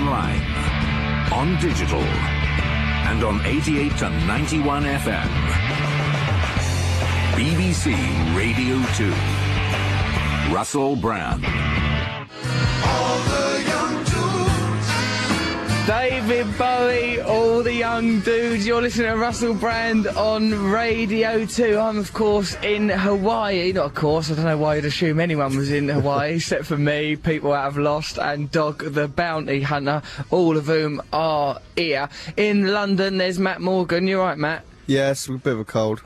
online, on digital, and on 88 to 91 FM. BBC Radio 2. Russell Brand. All the young dudes. David Bowie, all the young dudes. You're listening to Russell Brand on Radio 2. I'm, of course, in Hawaii. Not of course, I don't know why you'd assume anyone was in Hawaii, except for me, people out of Lost, and Dog the Bounty Hunter, all of whom are here. In London, there's Matt Morgan. You right, Matt? Yes, a bit of a cold.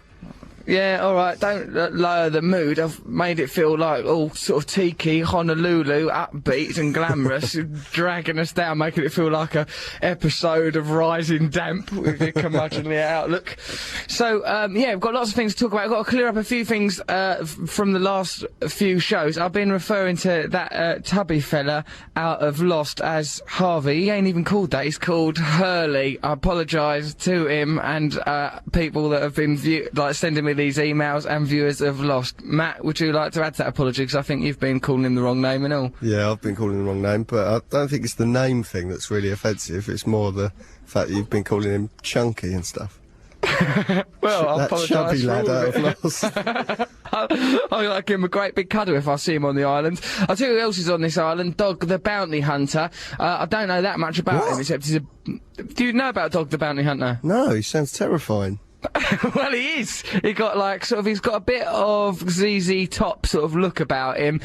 Yeah, alright, don't lower the mood. I've made it feel like all sort of tiki, Honolulu, upbeat and glamorous, dragging us down, making it feel like a episode of Rising Damp with your curmudgeonly outlook. So, yeah, we've got lots of things to talk about. I've got to clear up a few things from the last few shows. I've been referring to that tubby fella out of Lost as Harvey. He ain't even called that, he's called Hurley. I apologise to him and people that have been sending me these emails and viewers of Lost. Matt, would you like to add to that apology? Because I think you've been calling him the wrong name and all. Yeah, I've been calling him the wrong name, but I don't think it's the name thing that's really offensive. It's more the fact that you've been calling him Chunky and stuff. Well, I that apologise chubby for lad all out of of it. Lost. I like him a great big cuddle if I see him on the island. I'll tell you who else is on this island. Dog the Bounty Hunter. I don't know that much about him, except he's a... Do you know about Dog the Bounty Hunter? No, he sounds terrifying. Well, he is. He got like he's got a bit of ZZ Top sort of look about him,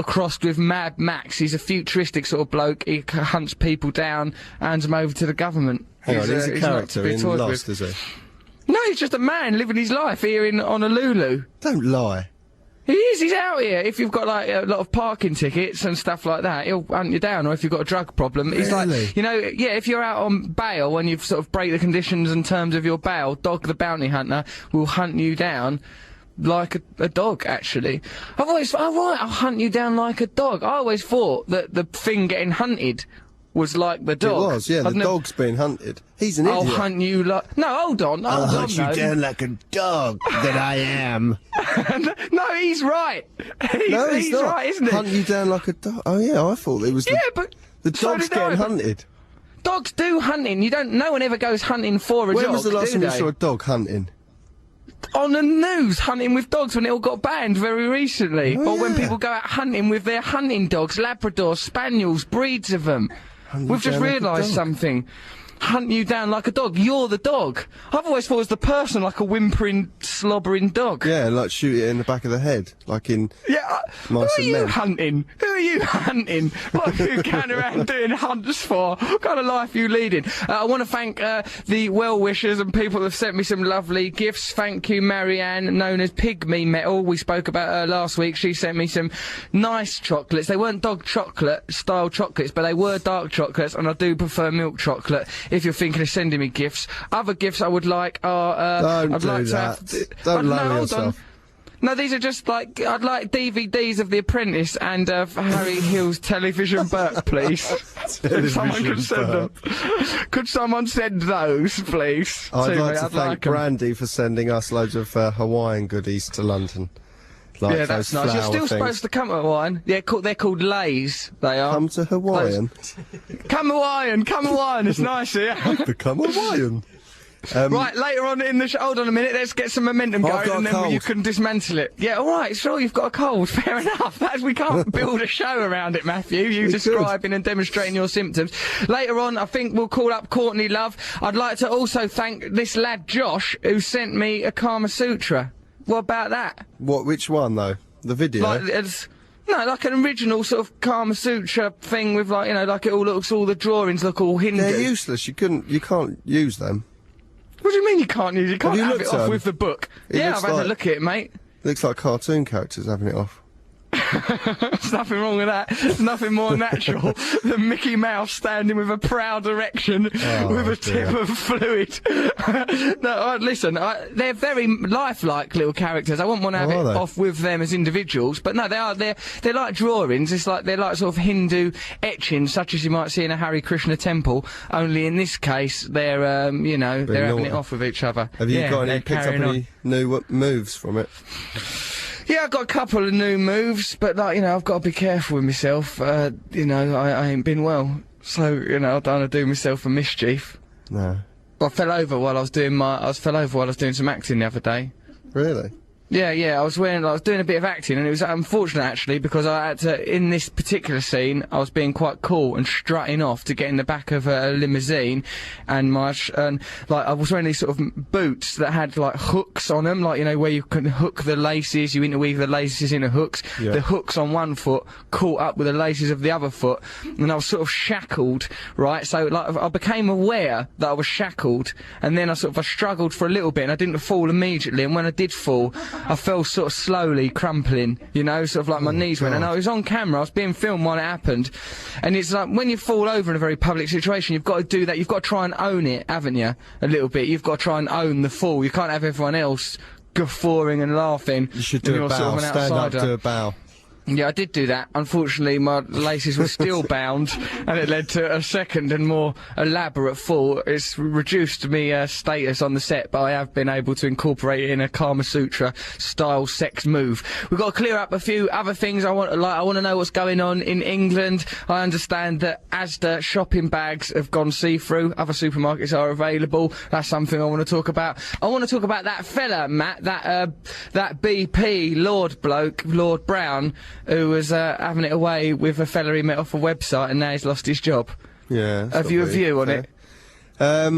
crossed with Mad Max. He's a futuristic sort of bloke. He hunts people down, hands them over to the government. Hang on, he's a not to character be in toyed Lost, with. is he? No, he's just a man living his life here in Honolulu. Don't lie. He is, he's out here. If you've got like a lot of parking tickets and stuff like that, he'll hunt you down, or if you've got a drug problem. He's Really? like, you know, yeah, if you're out on bail and you've sort of break the conditions and terms of your bail, Dog the Bounty Hunter will hunt you down like a dog, actually. I'll hunt you down like a dog. I always thought that the thing getting hunted was like the dog. It was, yeah, the dog's being hunted. He's an I'll idiot. hunt you like... No, hold on. I'll hold hunt on, you no. down like a dog that I am. No, he's right. No, he's not. right, isn't he? Hunt you down like a dog. Oh, yeah, I thought it was Yeah, but... the so dog's did I, getting but hunted. Dogs do hunting. No one ever goes hunting for a When dog, was the last do time you they? saw a dog hunting? On the news, hunting with dogs when it all got banned very recently. Oh, Or when yeah. people go out hunting with their hunting dogs, Labradors, Spaniels, breeds of them. Hunt you We've just down like a realised dog. something. Hunt you down like a dog. You're the dog. I've always thought it was the person, like a whimpering, slobbering dog. Yeah, like shoot it in the back of the head, like in... Yeah, who Mice are and you Men. hunting? Who are you hunting? What are you going around doing hunts for? What kind of life are you leading? I want to thank the well-wishers and people that have sent me some lovely gifts. Thank you, Marianne, known as Pygmy Metal. We spoke about her last week. She sent me some nice chocolates. They weren't dog chocolate style chocolates, but they were dark chocolates, and I do prefer milk chocolate. If you're thinking of sending me gifts, other gifts I would like are Don't I'd do like to that. have... Don't no, lower hold yourself. on. No, these are just like, I'd like DVDs of The Apprentice and of Harry Hill's Television Burke, please. If someone could send them. Could someone send those, please? I'd to like me? to thank 'em. Brandy for sending us loads of Hawaiian goodies to London. Like Yeah, that's those nice. You're flower still things. supposed to come to Hawaiian. Yeah, they're called Lays, they are. Come to Hawaiian. Come Hawaiian, it's nice here. Become Hawaiian. Right, later on in the show, hold on a minute, let's get some momentum I've going got and a then you cold. can dismantle it. Yeah, alright, sure, you've got a cold, fair enough. We can't build a show around it, Matthew, you describing and demonstrating your symptoms. Later on, I think we'll call up Courtney Love. I'd like to also thank this lad Josh, who sent me a Kama Sutra. What about that? What? Which one though? The video. Like, no, like an original sort of Kama Sutra thing with like, you know, like it all looks, all the drawings look all Hindu. They're useless. You can't use them. What do you mean you can't use it? You can't you have looked it at off 'em? with the book. It Yeah, I've looks had a like- look at it, mate. Looks like cartoon characters having it off. There's nothing wrong with that. There's nothing more natural than Mickey Mouse standing with a proud erection with a tip dear. of fluid. No, listen, they're very lifelike little characters. I wouldn't want to have Oh, are it they? off with them as individuals, but no, they're like drawings. It's like they're like sort of Hindu etchings, such as you might see in a Hare Krishna temple. Only in this case, they're you know, they're having naughty. it off with each other. Have you Yeah, got they're any picked up carrying on. any new moves from it? Yeah, I've got a couple of new moves, but like, you know, I've got to be careful with myself. You know, I ain't been well So, you know, I don't want to do myself a mischief. No. I fell over while I was doing some acting the other day. Really? Yeah, I was doing a bit of acting, and it was unfortunate actually, because I had to, in this particular scene, I was being quite cool and strutting off to get in the back of a limousine, and I was wearing these sort of boots that had like hooks on them, like, you know, where you can hook the laces, you interweave the laces into hooks. Yeah. The hooks on one foot caught up with the laces of the other foot, and I was sort of shackled, right? So like I became aware that I was shackled, and then I struggled for a little bit, and I didn't fall immediately, and when I did fall, I fell sort of slowly crumpling, you know, sort of like my knees went, and I was on camera, I was being filmed while it happened, and it's like, when you fall over in a very public situation, you've got to do that, you've got to try and own it, haven't you, a little bit, you've got to try and own the fall, you can't have everyone else guffawing and laughing. You should when do a you're bow, sort of an stand up, outsider. do a bow. Yeah, I did do that. Unfortunately, my laces were still bound, and it led to a second and more elaborate fall. It's reduced me status on the set, but I have been able to incorporate it in a Kama Sutra style sex move. We've got to clear up a few other things. I want to know what's going on in England. I understand that Asda shopping bags have gone see-through. Other supermarkets are available. That's something I want to talk about. I want to talk about that fella, Matt, that BP Lord bloke, Lord Brown, who was having it away with a fella he met off a website, and now he's lost his job. Yeah. Have you a view on it? I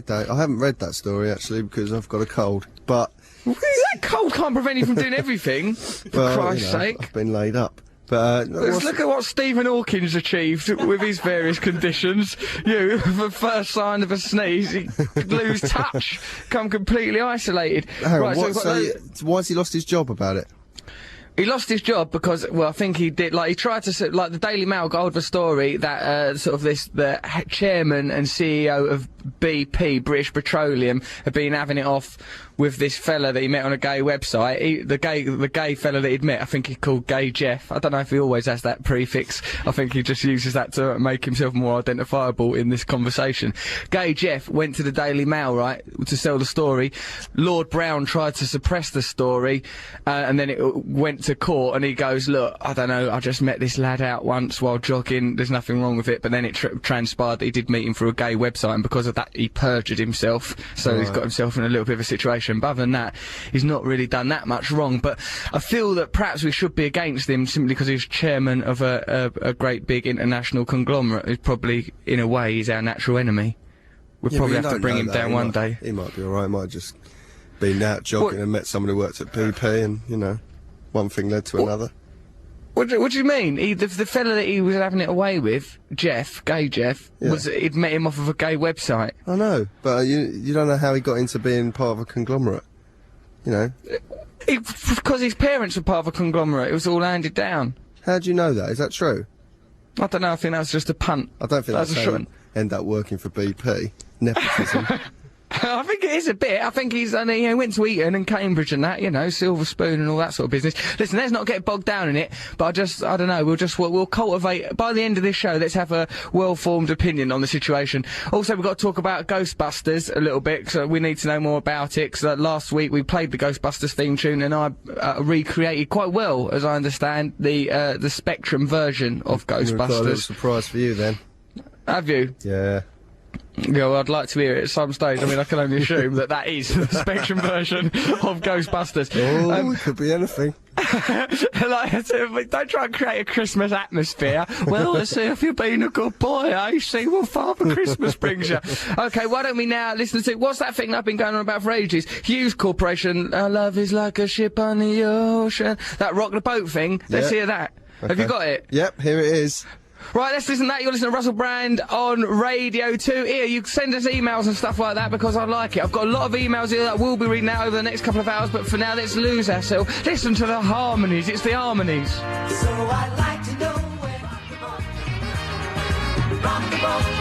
don't. I haven't read that story actually because I've got a cold. But That cold can't prevent you from doing everything. For well, Christ's you know, sake. I've been laid up. But Let's look at what Stephen Hawking's achieved with his various conditions. You, the first sign of a sneeze, you lose touch, become completely isolated. hang on, so we've got why has he lost his job about it? He lost his job because, well, I think he did, like, he tried to, like, the Daily Mail got hold of a story that, the chairman and CEO of BP, British Petroleum, had been having it off with this fella that he met on a gay website. The gay fella that he'd met, I think he called Gay Jeff. I don't know if he always has that prefix. I think he just uses that to make himself more identifiable in this conversation. Gay Jeff went to the Daily Mail, right, to sell the story. Lord Brown tried to suppress the story, and then it went to court, and he goes, look, I don't know, I just met this lad out once while jogging, there's nothing wrong with it, but then it transpired that he did meet him through a gay website, and because of that he perjured himself, so he's got himself in a little bit of a situation. But other than that, he's not really done that much wrong. But I feel that perhaps we should be against him simply because he's chairman of a great big international conglomerate who's probably, in a way, is our natural enemy. We'll probably have to bring him down one day. He might be alright, might just been out jogging and met someone who worked at BP, and, you know, one thing led to another. What do you mean? The fella that he was having it away with, Jeff, Gay Jeff, he'd met him off of a gay website. I know, but you don't know how he got into being part of a conglomerate, you know? Because his parents were part of a conglomerate, it was all handed down. How do you know that? Is that true? I don't know, I think that's just a punt. I don't think that's how you end up working for BP. Nepotism. I think it is a bit. I think he went to Eton and Cambridge and that, you know, Silver Spoon and all that sort of business. Listen, let's not get bogged down in it, but I don't know, we'll cultivate, by the end of this show, let's have a well-formed opinion on the situation. Also, we've got to talk about Ghostbusters a little bit, so we need to know more about it, because last week we played the Ghostbusters theme tune, and I recreated quite well, as I understand, the Spectrum version of Ghostbusters. Got a little surprise for you then. Have you? Yeah. Yeah, well, I'd like to hear it at some stage. I mean, I can only assume that is the Spectrum version of Ghostbusters. Oh, it could be anything. Don't try and create a Christmas atmosphere. Well, let's see if you've been a good boy, eh? See what Father Christmas brings you. Okay, why don't we now listen to, what's that thing that I've been going on about for ages? Hughes Corporation, our love is like a ship on the ocean. That Rock the Boat thing. Let's hear that. Okay. Have you got it? Yep, here it is. Right, let's listen to that. You're listening to Russell Brand on Radio 2. Here, you send us emails and stuff like that because I like it. I've got a lot of emails here that we'll be reading out over the next couple of hours, but for now, let's lose ourselves. Listen to the harmonies. It's the harmonies. So I'd like to know when rock the boat.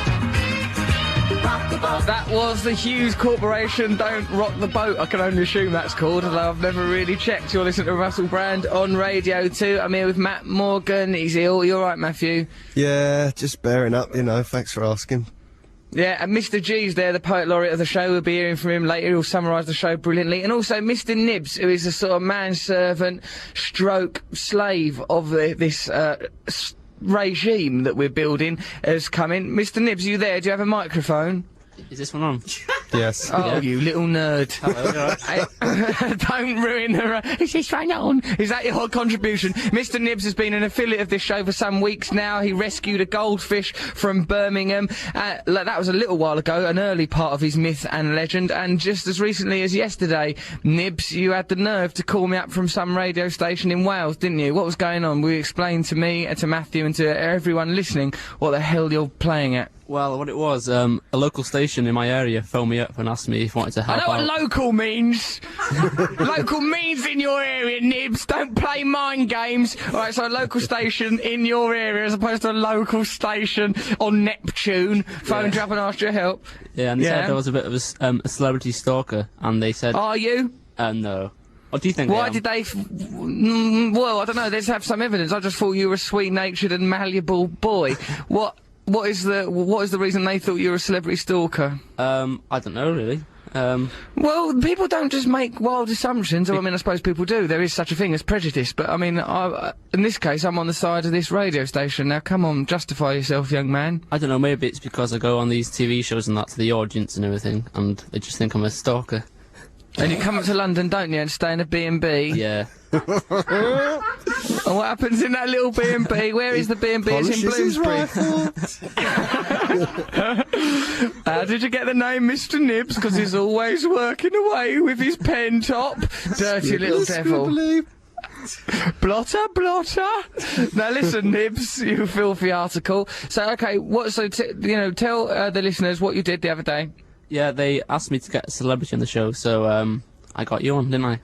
Rock the boat. That was the Hughes Corporation, Don't Rock the Boat. I can only assume that's called, although I've never really checked. You're listening to Russell Brand on Radio 2. I'm here with Matt Morgan. He's ill. You all right, Matthew? Yeah, just bearing up, you know, thanks for asking. Yeah, and Mr. G's there, the poet laureate of the show. We'll be hearing from him later. He'll summarise the show brilliantly. And also Mr. Nibs, who is a sort of manservant, stroke, slave of this regime that we're building has come in. Mr. Nibs, you there? Do you have a microphone? Is this one on? Yes. Oh, you little nerd. Hello, Don't ruin the... Is this one on? Is that your contribution? Mr. Nibs has been an affiliate of this show for some weeks now. He rescued a goldfish from Birmingham. That was a little while ago, an early part of his myth and legend. And just as recently as yesterday, Nibs, you had the nerve to call me up from some radio station in Wales, didn't you? What was going on? Will you explain to me, and to Matthew, and to everyone listening what the hell you're playing at? Well, what it was, a local station in my area phoned me up and asked me if I wanted to help I know out. what local means. Local means in your area, Nibs. Don't play mind games. Alright, so a local station in your area as opposed to a local station on Neptune. Phoned you up and asked your help. Yeah, and they Yeah. said I was a bit of a celebrity stalker, and they said, Are you? no. What do you think I Why am? did they... well, I don't know. Let's have some evidence. I just thought you were a sweet-natured and malleable boy. What is the reason they thought you were a celebrity stalker? I don't know, really. Well, people don't just make wild assumptions. Or, I mean, I suppose people do. There is such a thing as prejudice. But, I mean, in this case, I'm on the side of this radio station. Now, come on, justify yourself, young man. I don't know, maybe it's because I go on these TV shows and that to the audience and everything, and they just think I'm a stalker. And you come up to London, don't you, and stay in a B&B? Yeah. And what happens in that little B&B? Where is the B&B? It's in Polishes his Bloomsbury. rifle. How did you get the name Mr. Nibs? Because he's always working away with his pen top. Dirty little devil. Scribbly. Blotter, blotter. Now listen, Nibs, you filthy article. So, okay, tell the listeners what you did the other day. Yeah, they asked me to get a celebrity on the show, so, I got you on, didn't I?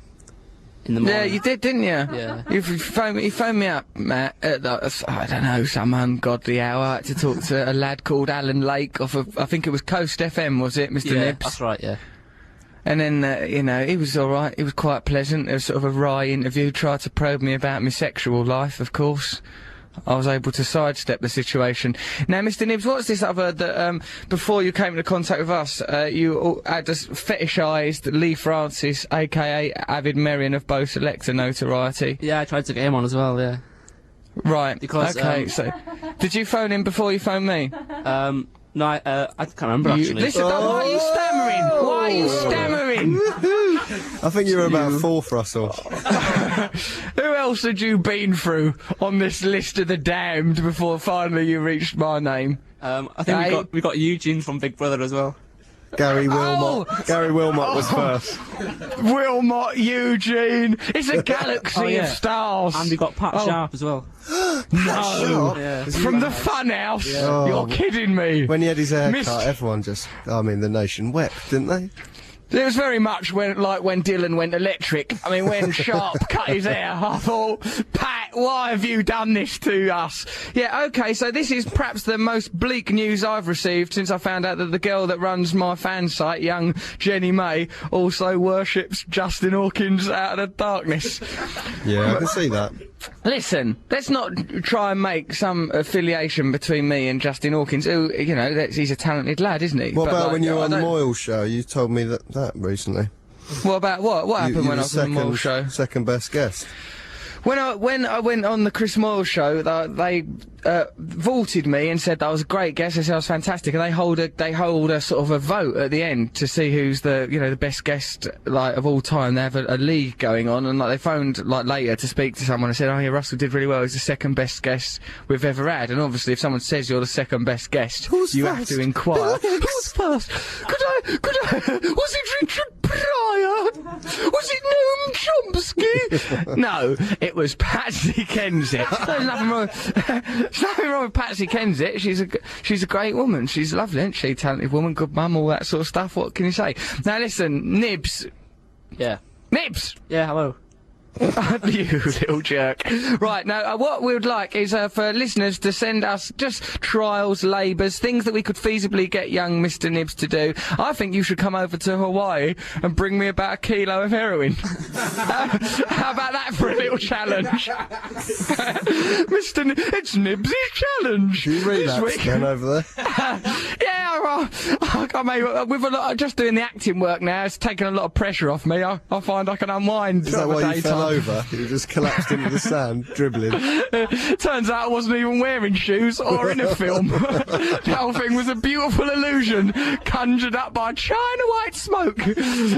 In the morning. Yeah, you did, didn't you? Yeah. You phoned me up, Matt, at I don't know, some ungodly hour to talk to a lad called Alan Lake off of, I think it was Coast FM, was it, Mr. Yeah, Nibs? that's right, yeah. And then, he was alright, he was quite pleasant, it was sort of a wry interview, tried to probe me about my sexual life, of course. I was able to sidestep the situation. Now, Mr. Nibs, what's this other that, before you came into contact with us, you had just fetishised Lee Francis, aka Avid Merrion of Bow Selector notoriety? Yeah, I tried to get him on as well, yeah. Right, Because, okay, so, did you phone him before you phoned me? No, I can't remember, actually. Listen, why are you stammering? Why are you stammering? I think you were about fourth, Russell. Who else had you been through on this list of the damned before finally you reached my name? I think Hey. we got Eugene from Big Brother as well. Gary Wilmot. Oh! Gary Wilmot was first. Wilmot, Eugene, it's a galaxy Oh, yeah. of stars. And we got Pat Oh. Sharp as well. No, Yeah. from the Funhouse. Oh. You're kidding me. When he had his haircut, Missed- everyone the nation wept, didn't they? It was very much when Dylan went electric. I mean, when Sharp cut his hair, I thought, Pat, why have you done this to us? Yeah, okay, so this is perhaps the most bleak news I've received since I found out that the girl that runs my fan site, young Jenny May, also worships Justin Hawkins out of the darkness. Yeah, I can see that. Listen, let's not try and make some affiliation between me and Justin Hawkins, who, he's a talented lad, isn't he? What But, about like, when you were I on the don't- Moyle show? You told me that recently. What about what? What happened you when I were was on the Moyle show? second best guest. When I went on the Chris Moyle show, they vaulted me and said that I was a great guest. They said I was fantastic, and they hold a sort of a vote at the end to see who's the best guest of all time. They have a league going on, and they phoned later to speak to someone and said, "Oh yeah, Russell did really well. He's the second best guest we've ever had." And obviously, if someone says you're the second best guest, Who's you first? have to inquire. Who's first? Could I? Was it Richard Pryor? Was it Noam Chomsky? No, it was Patsy Kensit. There's nothing wrong. There's nothing wrong with Patsy Kensit. She's a great woman. She's lovely, isn't she? Talented woman, good mum, all that sort of stuff. What can you say? Now listen, Nibs. Yeah. Nibs! Yeah, hello. You little jerk. Right, now, what we would like is for listeners to send us just trials, labours, things that we could feasibly get young Mr. Nibs to do. I think you should come over to Hawaii and bring me about a kilo of heroin. How about that for a little challenge? It's Nibs' challenge. You This relapsed week. then over there. Yeah, I mean, with a lot, just doing the acting work now, it's taken a lot of pressure off me. I find I can unwind. Is that why you fell over? You just collapsed into the sand, dribbling. Turns out I wasn't even wearing shoes or in a film. The whole thing was a beautiful illusion conjured up by China white smoke.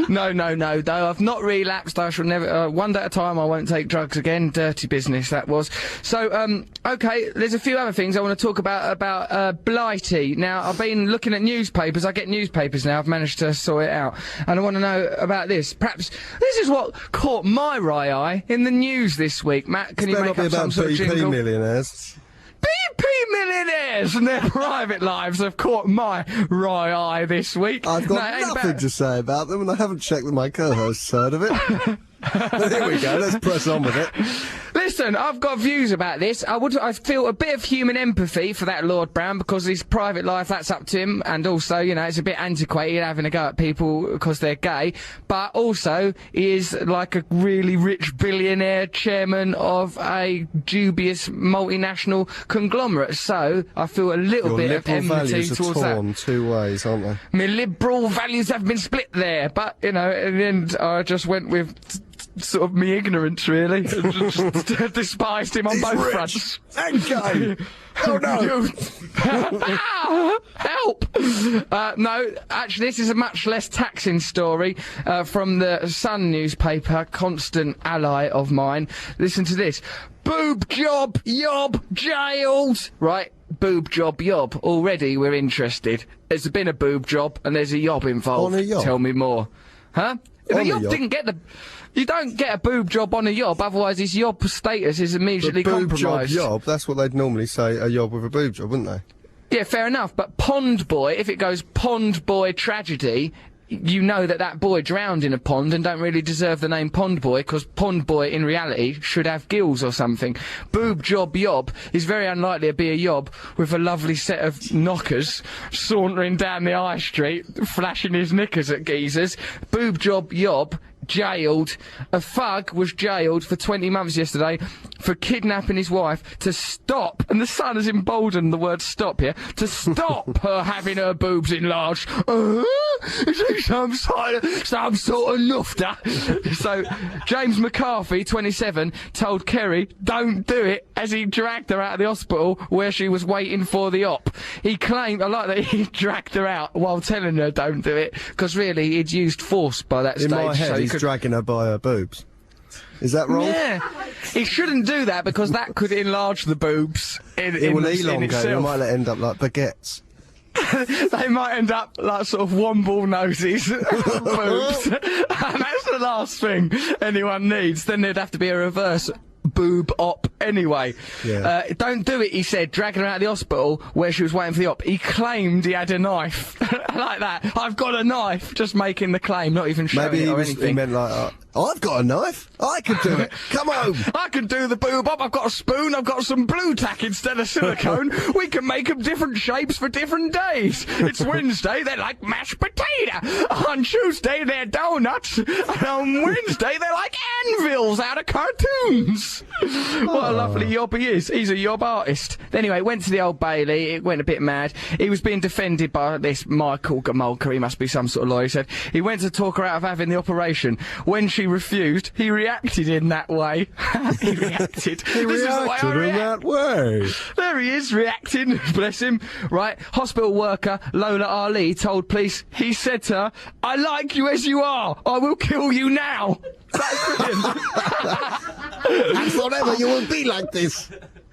No, though. I've not relapsed. I shall never, one day at a time, I won't take drugs again. Dirty business, that was. So, okay, there's a few other things I want to talk about Blighty. Now, I've been looking at newspapers. I get newspapers now. I've managed to sort it out. And I want to know about this. Perhaps this is what caught my eye in the news this week. Matt, can you make up some sort of jingle? BP millionaires. BP millionaires and their private lives have caught my eye this week. I've got nothing to say about them, and I haven't checked with my co-host's side of it. But here we go, let's press on with it. Listen, I've got views about this. I feel a bit of human empathy for that Lord Brown, because his private life, that's up to him, and also, you know, it's a bit antiquated having a go at people because they're gay, but also he is like a really rich billionaire chairman of a dubious multinational conglomerate, so I feel a little bit of enmity towards that. Torn two ways, aren't they? My liberal values have been split there, but, you know, in the end, I just went with sort of me ignorance, really. Just despised him on both fronts. And gay! Oh no! Help! No, actually, this is a much less taxing story from the Sun newspaper, constant ally of mine. Listen to this. Boob job, yob, jailed! Right, boob job, yob. Already we're interested. There's been a boob job and there's a yob involved. On a yob? Tell me more. Huh? The yob didn't get the... You don't get a boob job on a yob, otherwise his yob status is immediately compromised. Boob job, yob, that's what they'd normally say, a yob with a boob job, wouldn't they? Yeah, fair enough, but Pond Boy, if it goes Pond Boy tragedy, you know that boy drowned in a pond and don't really deserve the name Pond Boy, because Pond Boy, in reality, should have gills or something. Boob job yob is very unlikely to be a yob with a lovely set of knockers sauntering down the high street, flashing his knickers at geezers. Boob job yob, jailed. A thug was jailed for 20 months yesterday for kidnapping his wife to stop, and the Sun has emboldened the word stop here, to stop her having her boobs enlarged. Is it some sort of nufter? So, James McCarthy, 27, told Kerry, don't do it, as he dragged her out of the hospital where she was waiting for the op. He claimed, I like that he dragged her out while telling her don't do it, because really he'd used force by that stage. In my head, so he's dragging her by her boobs. Is that wrong? Yeah. He shouldn't do that, because that could enlarge the boobs it will elongate them. It might end up like baguettes. They might end up like sort of womble noses boobs. And that's the last thing anyone needs. Then there'd have to be a reverse boob op anyway. Yeah. Don't do it, he said, dragging her out of the hospital where she was waiting for the op. He claimed he had a knife. I like that. I've got a knife. Just making the claim, not even showing Maybe it or anything. He meant like, I've got a knife. I can do it. Come home. I can do the boob op. I've got a spoon. I've got some blue tack instead of silicone. We can make them different shapes for different days. It's Wednesday, they're like mashed potato. On Tuesday, they're donuts. And on Wednesday, they're like anvils out of cartoons. What a lovely yob he is. He's a yob artist. Anyway, went to the Old Bailey. It went a bit mad. He was being defended by this Michael Gamolka. He must be some sort of lawyer, he said. He went to talk her out of having the operation. When she refused, he reacted in that way. He reacted. He reacted in that way. There he is, reacting. Bless him. Right. Hospital worker Lola Ali told police, he said to her, I like you as you are. I will kill you now. That's brilliant. And forever you will be like this.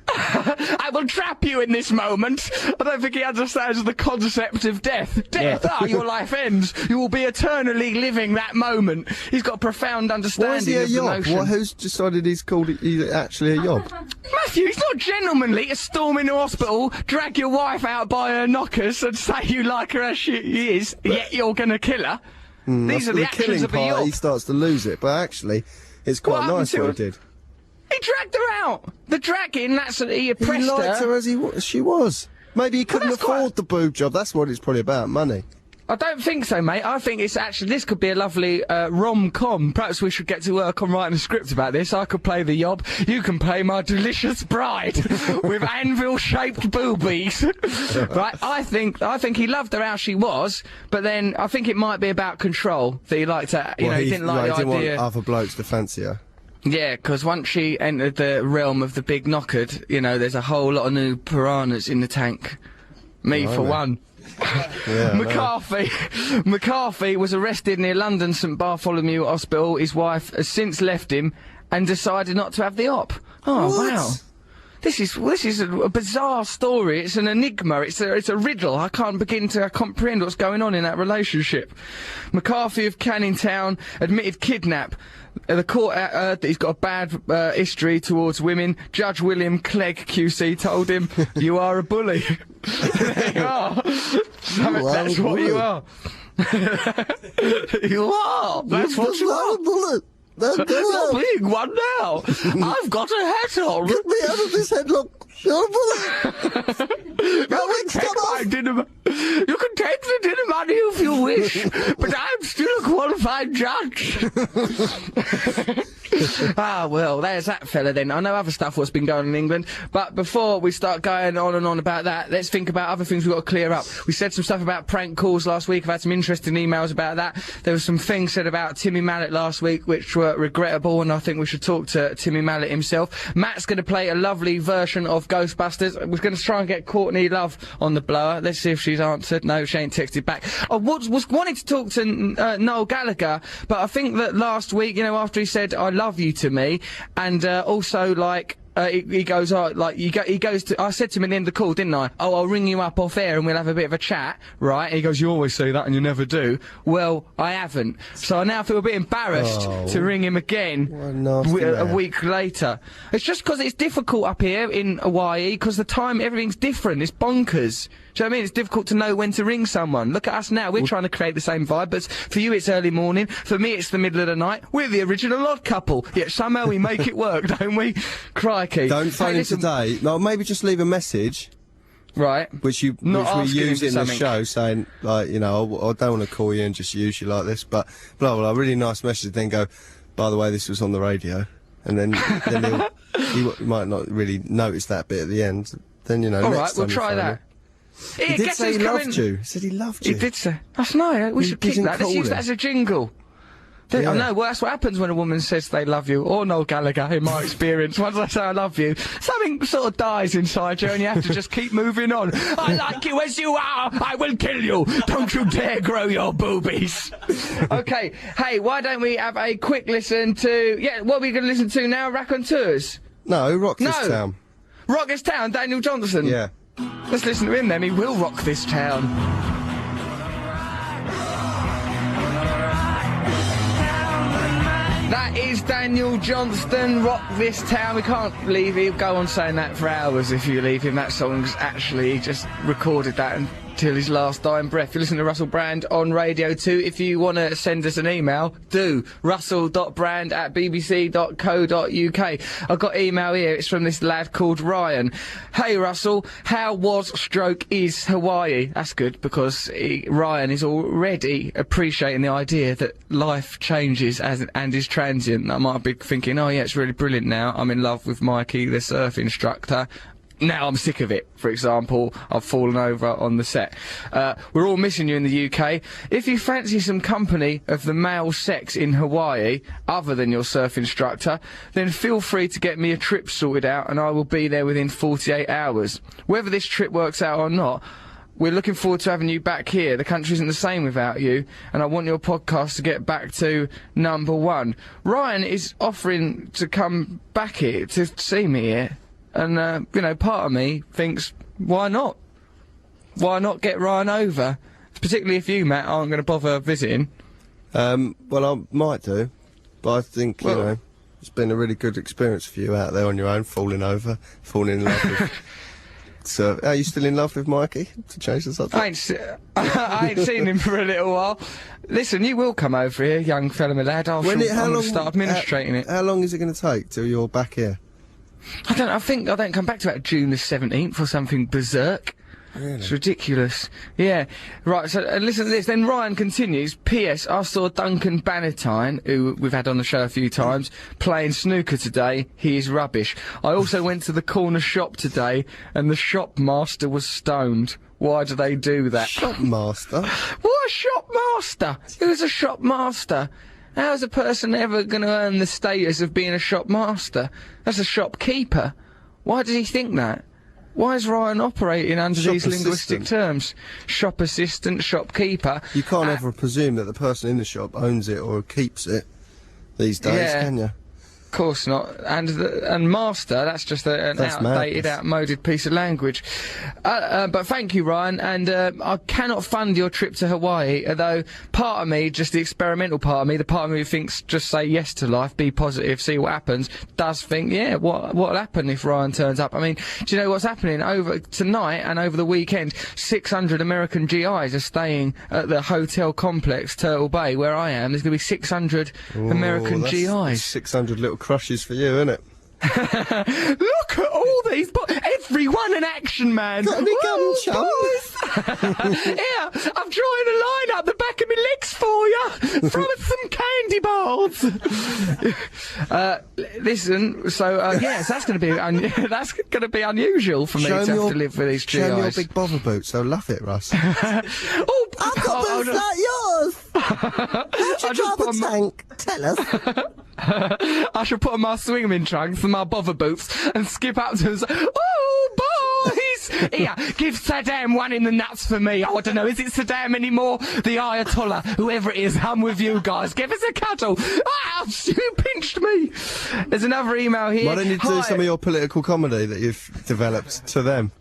I will trap you in this moment. I don't think he understands the concept of death. Death, your life ends. You will be eternally living that moment. He's got a profound understanding Why is he a of the yob? notion. Who's decided he's actually a yob? Matthew, it's not gentlemanly to storm into hospital, drag your wife out by her knockers and say you like her as she is, yet you're going to kill her. These are the actions of a part, yob. he starts to lose it, but actually, it's quite nice what he did. He dragged her out. The dragging, that's he oppressed He liked her as she was. Maybe he couldn't afford the boob job. That's what it's probably about, money. I don't think so, mate. I think it's actually, this could be a lovely rom-com. Perhaps we should get to work on writing a script about this. I could play the yob, you can play my delicious bride with anvil-shaped boobies. Right? I think he loved her how she was, but then I think it might be about control. That he liked her, you know, he didn't like the didn't idea. want other blokes to fancy her. Yeah, because once she entered the realm of the big knockered, you know, there's a whole lot of new piranhas in the tank. Me, for one. Yeah, McCarthy was arrested near London St Bartholomew Hospital. His wife has since left him and decided not to have the op. Oh, What? wow. This is a bizarre story. It's an enigma. It's a riddle. I can't begin to comprehend what's going on in that relationship. McCarthy of Canning Town admitted kidnap. The court heard that he's got a bad history towards women. Judge William Clegg QC told him, "You are a bully." There you are. That's what you are. You are. That's what you are. That's You're being one now. I've got a hat on. Get me out of this headlock. You're a bully. You can take my dinner. You can take the dinner money if you wish, but I'm still a qualified judge. Ah, well, there's that fella then. I know other stuff what's been going on in England, but before we start going on and on about that, let's think about other things we've got to clear up. We said some stuff about prank calls last week. I've had some interesting emails about that. There were some things said about Timmy Mallet last week which were regrettable, and I think we should talk to Timmy Mallet himself. Matt's going to play a lovely version of Ghostbusters. We're going to try and get Courtney Love on the blower. Let's see if she's answered. No, she ain't texted back. I was wanting to talk to Noel Gallagher, but I think that last week, you know, after he said "I love you" to me, and also like. He goes, oh, like, he goes to, I said to him at the end of the call, didn't I? Oh, I'll ring you up off air and we'll have a bit of a chat, right? And he goes, you always say that and you never do. Well, I haven't. So I now feel a bit embarrassed to ring him again a week later. It's just because it's difficult up here in Hawaii, because the time, everything's different. It's bonkers. Do you know what I mean? It's difficult to know when to ring someone. Look at us now. We're trying to create the same vibe, but for you it's early morning. For me it's the middle of the night. We're the original odd couple. Yet somehow we make it work, don't we? Crikey. Don't phone in today. No, maybe just leave a message. Right. Which we use in the show, saying, like, you know, I don't want to call you and just use you like this, but blah, blah, blah. Really nice message. Then go, by the way, this was on the radio. And then he might not really notice that bit at the end. Then, you know, all next right, we'll try that. He did say he loved you. He said he loved you. He did say. That's nice. We should keep that. Let's use that as a jingle. Yeah. I know, well, that's what happens when a woman says they love you, or Noel Gallagher, in my experience. Once I say I love you, something sort of dies inside you and you have to just keep moving on. I like you as you are, I will kill you, don't you dare grow your boobies. Okay, hey, why don't we have a quick listen to, what are we going to listen to now, Raconteurs? No, Rock This Town. Rock This Town, Daniel Johnston? Yeah. Let's listen to him then, he will rock this town. That is Daniel Johnston, Rock This Town. We can't leave him. Go on saying that for hours if you leave him. That song's actually, he just recorded that until his last dying breath. You listen to Russell Brand on Radio 2. If you want to send us an email, do. russell.brand@bbc.co.uk. I've got email here. It's from this lad called Ryan. Hey, Russell, how was / is Hawaii? That's good, because Ryan is already appreciating the idea that life changes and is transient. I might be thinking, oh yeah, it's really brilliant now. I'm in love with Mikey, the surf instructor. Now I'm sick of it. For example, I've fallen over on the set. We're all missing you in the UK. If you fancy some company of the male sex in Hawaii, other than your surf instructor, then feel free to get me a trip sorted out and I will be there within 48 hours. Whether this trip works out or not, we're looking forward to having you back here. The country isn't the same without you, and I want your podcast to get back to #1. Ryan is offering to come back here to see me here. And, you know, part of me thinks, why not? Why not get Ryan over? Particularly if you, Matt, aren't going to bother visiting. Well, I might do, but I think, you know, it's been a really good experience for you out there on your own, falling in love with... So, are you still in love with Mikey, to change the subject? I ain't seen him for a little while. Listen, you will come over here, young fella, my lad. I'm going to start administrating it. How long is it going to take till you're back here? I think I don't come back to about June the 17th or something berserk. It's ridiculous. Yeah. Right, so listen to this. Then Ryan continues, P.S. I saw Duncan Bannatyne, who we've had on the show a few times, playing snooker today. He is rubbish. I also went to the corner shop today, and the shop master was stoned. Why do they do that? Shop master? What a shop master? Who's a shop master? How's a person ever going to earn the status of being a shop master? That's a shopkeeper. Why does he think that? Why is Ryan operating under Shop these linguistic assistant. terms? Shop assistant, shopkeeper. You can't ever presume that the person in the shop owns it or keeps it these days, Yeah. can you? Of course not. And master, that's just an That's outdated, madness. outmoded piece of language. But thank you, Ryan, and I cannot fund your trip to Hawaii, although part of me, just the experimental part of me, the part of me who thinks just say yes to life, be positive, see what happens, does think, yeah, what'll happen if Ryan turns up? I mean, do you know what's happening? Over tonight and over the weekend, 600 American GIs are staying at the hotel complex, Turtle Bay, where I am. There's going to be 600 American that's GIs. 600 little crushes for you, isn't it? Look at all these everyone an action man. Got any gun, boys. Here, I'm drawing a line up the back of my legs for you. Throw us some candy bars. Listen, so yes, that's going to be that's going to be unusual for me to have to live with these GIs. Show me your big bother boots. I'll love it, Russ. Oh, I've got boots like yours. How'd you drive a tank? Tell us. I should put on my swimming trunks and my bother boots and skip up to them and say, oh, boys! Here, give Saddam one in the nuts for me. Oh, I don't know, is it Saddam anymore? The Ayatollah, whoever it is, I'm with you guys. Give us a cuddle. Ah, you pinched me. There's another email here. Why don't you do Hi. some of your political comedy that you've developed to them?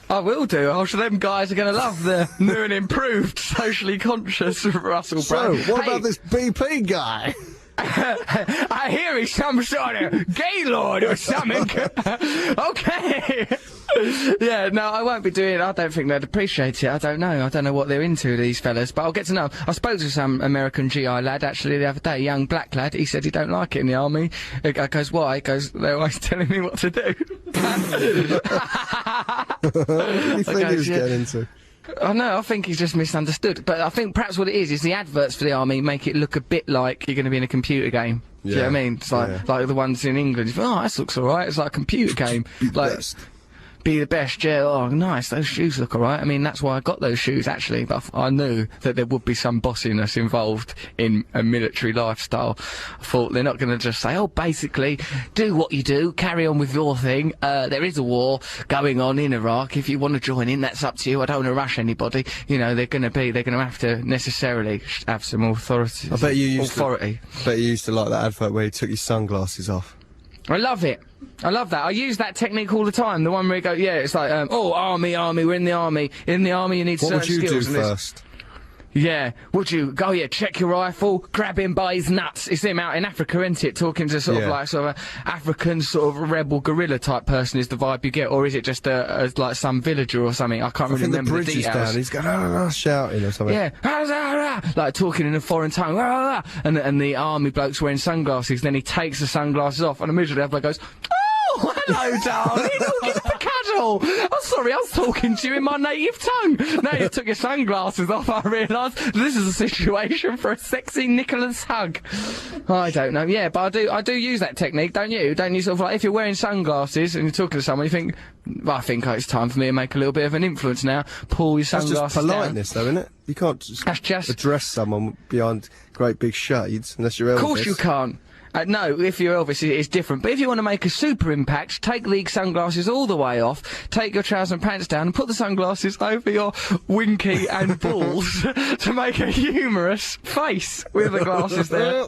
I will do. I'm sure them guys are going to love the new and improved, socially conscious Russell So, Brand. what Hey, about this BP guy? I hear he's some sort of gaylord or something. Okay. Yeah, no, I won't be doing it. I don't think they'd appreciate it. I don't know. I don't know what they're into, these fellas. But I'll get to know. I spoke to some American GI lad, actually, the other day, a young black lad. He said he don't like it in the army. I goes, why? He goes, they're always telling me what to do. What do you think he was yeah. getting into? I know, I think he's just misunderstood. But I think perhaps what it is the adverts for the army make it look a bit like you're going to be in a computer game. Do you know what I mean? It's like the ones in England. You think, oh, this looks alright. It's like a computer game. Like, Best. be the best, yeah. Oh, nice. Those shoes look alright. I mean, that's why I got those shoes, actually. But I knew that there would be some bossiness involved in a military lifestyle. I thought they're not going to just say, oh, basically, do what you do, carry on with your thing. There is a war going on in Iraq. If you want to join in, that's up to you. I don't want to rush anybody. You know, they're going to have to necessarily have some authority. I bet you used authority. Bet you used to like that advert where you took your sunglasses off. I love it. I love that. I use that technique all the time. The one where you go, yeah, it's like, oh, army, we're in the army. In the army, you need What certain would you do skills. and this- first? Yeah, would you go? Yeah, check your rifle, grab him by his nuts. It's him out in Africa, isn't it? Talking to sort of Yeah. like sort of a African sort of rebel guerrilla type person is the vibe you get, or is it just like some villager or something? I can't I really think the remember bridge the is details. down. He's going, shouting or something. Yeah, like talking in a foreign tongue, and the army bloke's wearing sunglasses. Then he takes the sunglasses off, and immediately the bloke goes, "Oh, hello, darling. Oh, give us a cuddle. Oh, sorry, I was talking to you in my native tongue. Now you took your sunglasses off, I realised this is a situation for a sexy Nicholas hug." I don't know. Yeah, but I do use that technique, don't you? Don't you sort of like, if you're wearing sunglasses and you're talking to someone, you think, I think it's time for me to make a little bit of an influence now. Pull your That's sunglasses just down. politeness, though, isn't it? You can't just, That's just- address someone behind great big shades unless you're Elvis. Of course you can't. No, if you're Elvis, it's different. But if you want to make a super impact, take the sunglasses all the way off, take your trousers and pants down, and put the sunglasses over your winky and balls to make a humorous face with the glasses there.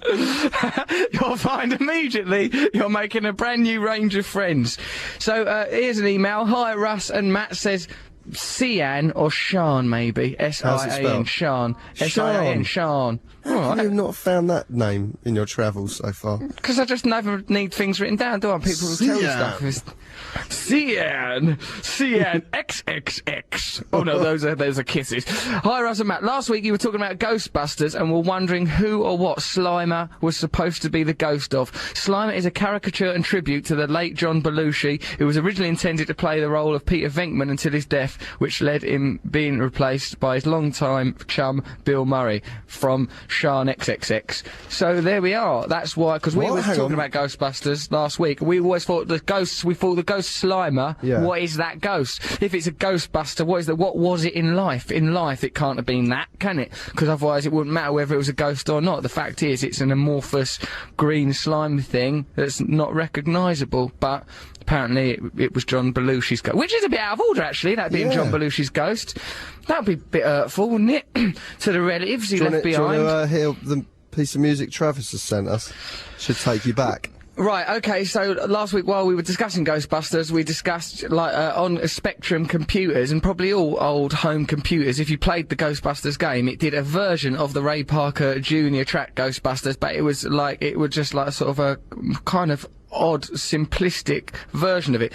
You'll find immediately you're making a brand new range of friends. So here's an email. Hi, Russ, and Matt says, Sian or Sean, maybe. S-I-A-N, spelled? Sean. S-I-A-N, Sean. How have you not found that name in your travels so far? Because I just never need things written down, do I? People will tell you Cian. stuff. Cian, XXX. Oh no, those are kisses. Hi, Russ and Matt. Last week you were talking about Ghostbusters and were wondering who or what Slimer was supposed to be the ghost of. Slimer is a caricature and tribute to the late John Belushi, who was originally intended to play the role of Peter Venkman until his death. life, which led him being replaced by his longtime chum Bill Murray from Sharn XXX. So there we are. That's why, because we were talking about Ghostbusters last week. We always thought the ghost Slimer. Yeah. What is that ghost? If it's a Ghostbuster, what was it in life? In life, it can't have been that, can it? Because otherwise, it wouldn't matter whether it was a ghost or not. The fact is, it's an amorphous green slime thing that's not recognisable. But apparently, it was John Belushi's ghost, which is a bit out of order, actually. That being John Belushi's ghost, that'd be a bit hurtful, wouldn't it, to the relatives he left behind? Do you want to hear the piece of music Travis has sent us? Should take you back. Right, okay, so last week while we were discussing Ghostbusters, we discussed, like, on Spectrum computers, and probably all old home computers, if you played the Ghostbusters game, it did a version of the Ray Parker Jr. track Ghostbusters, but it was just like sort of a kind of odd, simplistic version of it.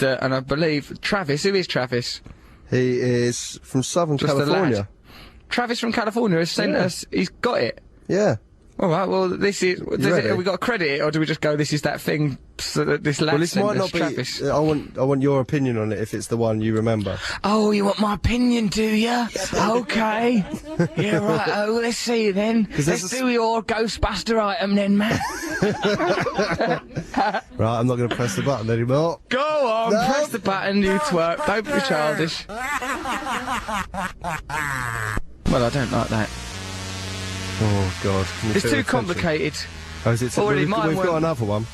And I believe Travis, who is Travis? He is from Southern Just a California. lad. Travis from California has sent us, he's got it. Yeah. All right. Well, this is. Have we got to credit it, or do we just go? This is that thing. So that this lad Well, this might not be. Travis. I want your opinion on it if it's the one you remember. Oh, you want my opinion, do you? Okay. Yeah, right. Oh, let's see then. Let's do your Ghostbuster item then, Matt. Right, I'm not going to press the button anymore. Go on, press the button, you twerp. Don't be childish. Well, I don't like that. Oh God. Can you It's feel too the tension? complicated. Oh, is it? Already, we've mine got won't- another one.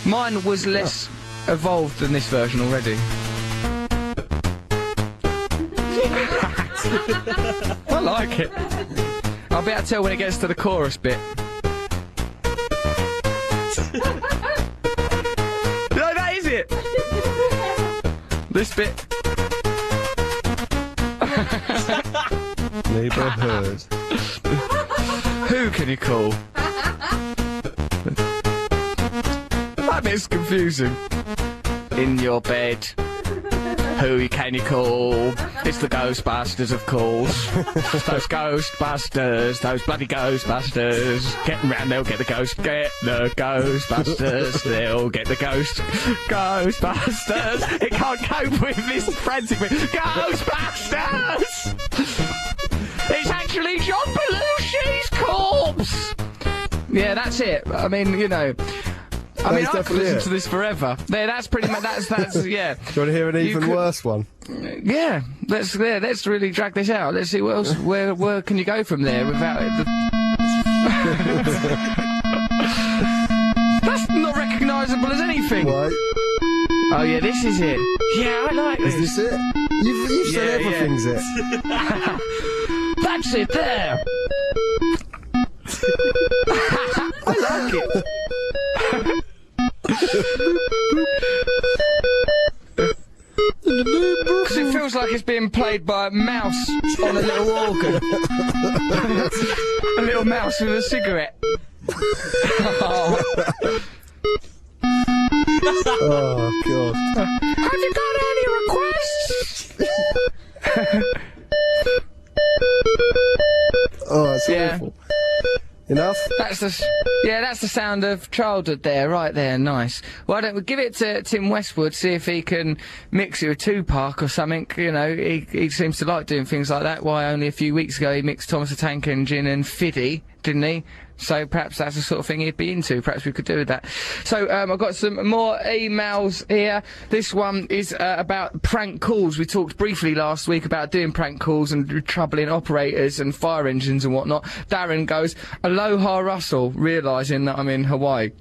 Mine was less evolved than this version already. I like it. I'll be able to tell when it gets to the chorus bit. No, that is it! This bit. Neighbourhood. Who can you call? That bit's confusing. In your bed. Who can you call? It's the Ghostbusters, of course. Those Ghostbusters, those bloody Ghostbusters. Get round, they'll get the ghost. Get the Ghostbusters, they'll get the ghost. Ghostbusters! It can't cope with this frantic bit. Ghostbusters! It's actually John Belushi's corpse! Yeah, that's it. I mean, you know. I mean, I could listen to this forever. Yeah, that's pretty much, that's, yeah. Do you want to hear an even worse one? Yeah, let's really drag this out. Let's see what else, where can you go from there without it? That's not recognisable as anything. Right. Oh yeah, this is it. Yeah, I like this. Is this it? You've said everything's it. That's it there. I like it. Because it feels like it's being played by a mouse on a little organ. A little mouse with a cigarette. Oh. Oh God. Have you got any requests? Oh, it's Yeah. awful. Enough? That's the sound of childhood there, right there, nice. Why don't we give it to Tim Westwood, see if he can mix it with Tupac or something, you know, he seems to like doing things like that. Why, only a few weeks ago he mixed Thomas the Tank Engine and Fiddy, didn't he? So perhaps that's the sort of thing he'd be into. Perhaps we could do with that. So I've got some more emails here. This one is about prank calls. We talked briefly last week about doing prank calls and troubling operators and fire engines and whatnot. Darren goes, "Aloha Russell," realising that I'm in Hawaii.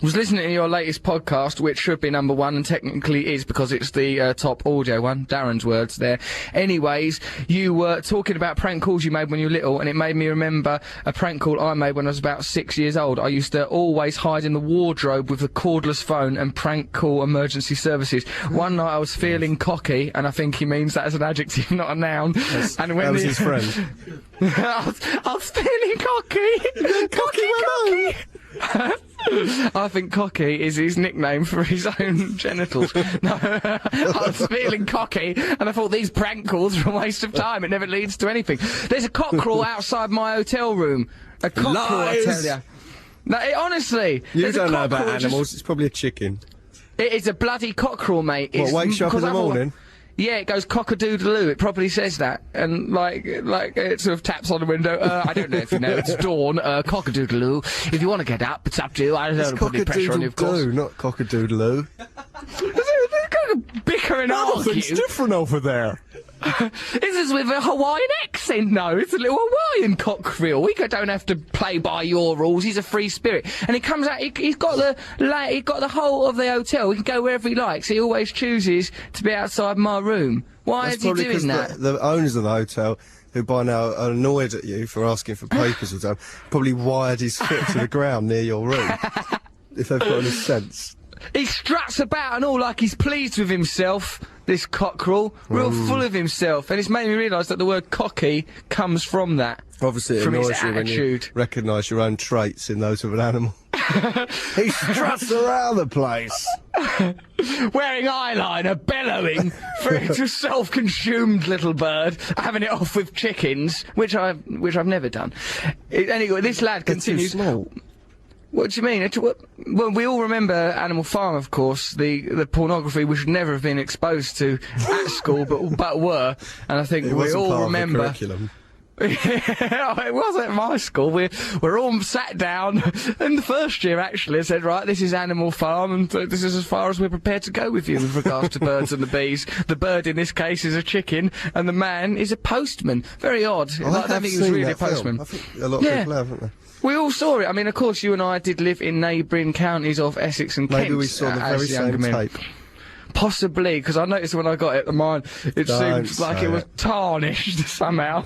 Was listening to your latest podcast, which should be #1 and technically is because it's the top audio one. Darren's words there. Anyways, you were talking about prank calls you made when you were little, and it made me remember a prank call I made when I was about 6 years old. I used to always hide in the wardrobe with a cordless phone and prank call emergency services. One night I was feeling cocky, and I think he means that as an adjective, not a noun. And when That was his friend. I was feeling cocky. Cocky. I think cocky is his nickname for his own genitals. No, I was feeling cocky, and I thought these prank calls are a waste of time. It never leads to anything. There's a cockerel outside my hotel room. A cockerel, I tell Lies. you. No, honestly. You there's a don't know about cockerel animals. It's probably a chicken. It is a bloody cockerel, mate. What, wakes you up in the morning? Yeah, it goes cock-a-doodle-oo. It probably says that, and like it sort of taps on the window. I don't know if you know. It's dawn. Cock-a-doodle-oo. If you want to get up, it's up to you. I don't know. Put any pressure on you, of course. Not cock-a-doodle-oo. They're going to bicker and argue. It's different over there. This is with a Hawaiian accent, no. It's a little Hawaiian cockcreel. We don't have to play by your rules. He's a free spirit, and he comes out. He's got the whole of the hotel. He can go wherever he likes. He always chooses to be outside my room. Why is he doing that? The owners of the hotel, who by now are annoyed at you for asking for papers all the time, probably wired his foot to the ground near your room. If they've got any sense. He struts about and all like he's pleased with himself, this cockerel, real full of himself, and it's made me realise that the word cocky comes from that. Obviously it from his annoys you when you attitude. recognise your own traits in those of an animal. He struts around the place. Wearing eyeliner, bellowing for a self-consumed little bird, having it off with chickens, which I've never done. Anyway, this lad continues. Too small. What do you mean? Well, we all remember Animal Farm, of course, the pornography we should never have been exposed to at school, but were, and I think we all remember. Curriculum. It was at my school. We're all sat down in the first year actually and said, right, this is Animal Farm, and this is as far as we're prepared to go with you with regards to birds and the bees. The bird in this case is a chicken, and the man is a postman. Very odd. I don't think he was really a postman. I think a lot of people have, haven't they? We all saw it. I mean, of course, you and I did live in neighbouring counties of Essex and Kent. Maybe we saw the very same tape. Possibly, because I noticed when I got it, mine, it seemed like it was tarnished somehow.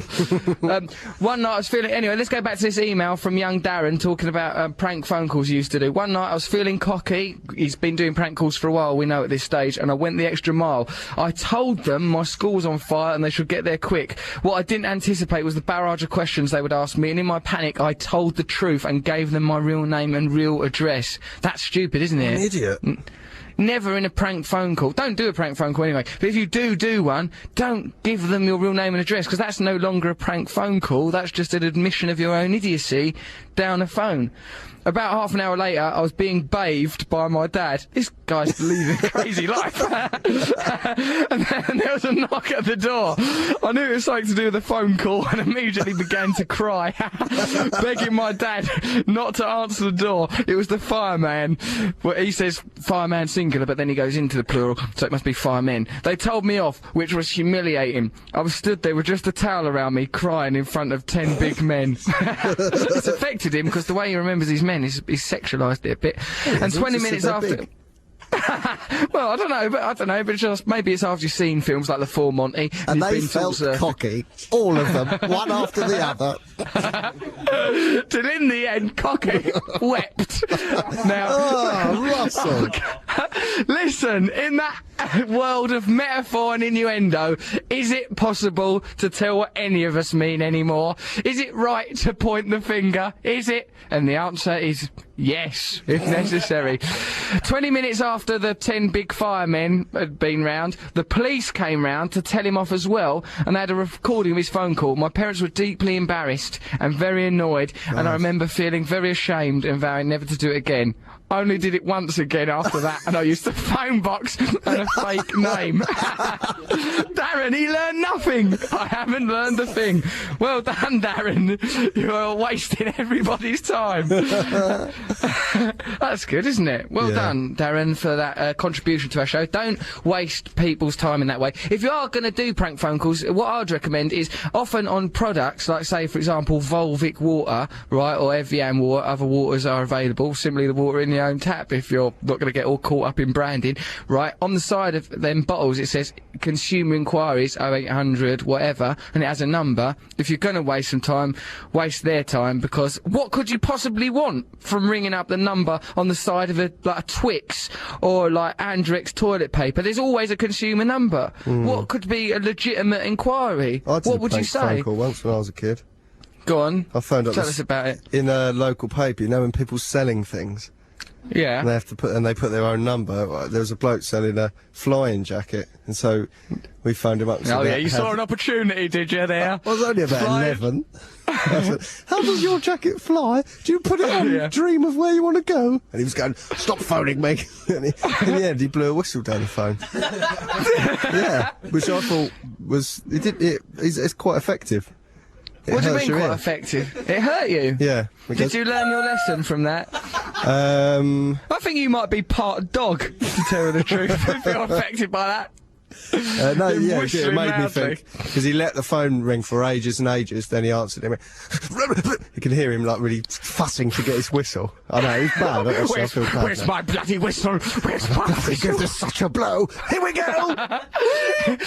One night I was feeling... Anyway, let's go back to this email from young Darren talking about prank phone calls he used to do. One night I was feeling cocky. He's been doing prank calls for a while, we know at this stage, and I went the extra mile. I told them my school was on fire and they should get there quick. What I didn't anticipate was the barrage of questions they would ask me, and in my panic I told the truth and gave them my real name and real address. That's stupid, isn't it? An idiot. Never in a prank phone call. Don't do a prank phone call anyway. But if you do one, don't give them your real name and address, because that's no longer a prank phone call. That's just an admission of your own idiocy down a phone. About half an hour later, I was being bathed by my dad. This guy's living a crazy life. And then there was a knock at the door. I knew it was something to do with the phone call and immediately began to cry, begging my dad not to answer the door. It was the fireman. Well, he says fireman singular, but then he goes into the plural, so it must be firemen. They told me off, which was humiliating. I was stood there with just a towel around me, crying in front of 10 big men. It's affected him because the way he remembers his men, he's sexualised it a bit. And 20 minutes after... Well, I don't know, but just maybe it's after you've seen films like The Full Monty. And they felt cocky, all of them, one after the other. Till in the end, Cocky wept. Now, Russell. Listen, in that world of metaphor and innuendo, is it possible to tell what any of us mean anymore? Is it right to point the finger? Is it? And the answer is yes, if necessary. 20 minutes after the 10 big firemen had been round, the police came round to tell him off as well, and they had a recording of his phone call. My parents were deeply embarrassed and very annoyed, and I remember feeling very ashamed and vowing never to do it again. I only did it once again after that, and I used a phone box and a fake name. Darren, he learned nothing. I haven't learned a thing. Well done, Darren. You are wasting everybody's time. That's good, isn't it? Well done, Darren, for that contribution to our show. Don't waste people's time in that way. If you are going to do prank phone calls, what I'd recommend is often on products, like, say, for example, Volvic water, right, or Evian water, other waters are available, simply the water in your own tap, if you're not going to get all caught up in branding, right? On the side of them bottles, it says consumer inquiries 0800 whatever, and it has a number. If you're going to waste some time, waste their time, because what could you possibly want from ringing up the number on the side of a Twix or like Andrex toilet paper? There's always a consumer number. What could be a legitimate inquiry? What would you say? I did a prank phone call once when I was a kid. Go on. I phoned up Tell us about it. in a local paper, you know, when people selling things. Yeah. And they put their own number. There was a bloke selling a flying jacket, and so we phoned him up. And said, Oh yeah, you saw an opportunity, did you? There. I was only about Flying. 11. I said, how does your jacket fly? Do you put it on? Yeah. Dream of where you want to go? And he was going, stop phoning me. And in the end, he blew a whistle down the phone. Yeah, which I thought was it's quite effective. What do you hurts mean your quite ear. effective? It hurt you? Yeah. Did you learn your lesson from that? I think you might be part dog, to tell you the truth. I feel affected by that. No, You're yeah, it whistling made me loudly. think, because he let the phone ring for ages and ages, then he answered him. You can hear him like really fussing to get his whistle. I know, he's bad. Actually, I feel bad Where's now. my bloody whistle? Where's my He gives us such a blow. Here we go. And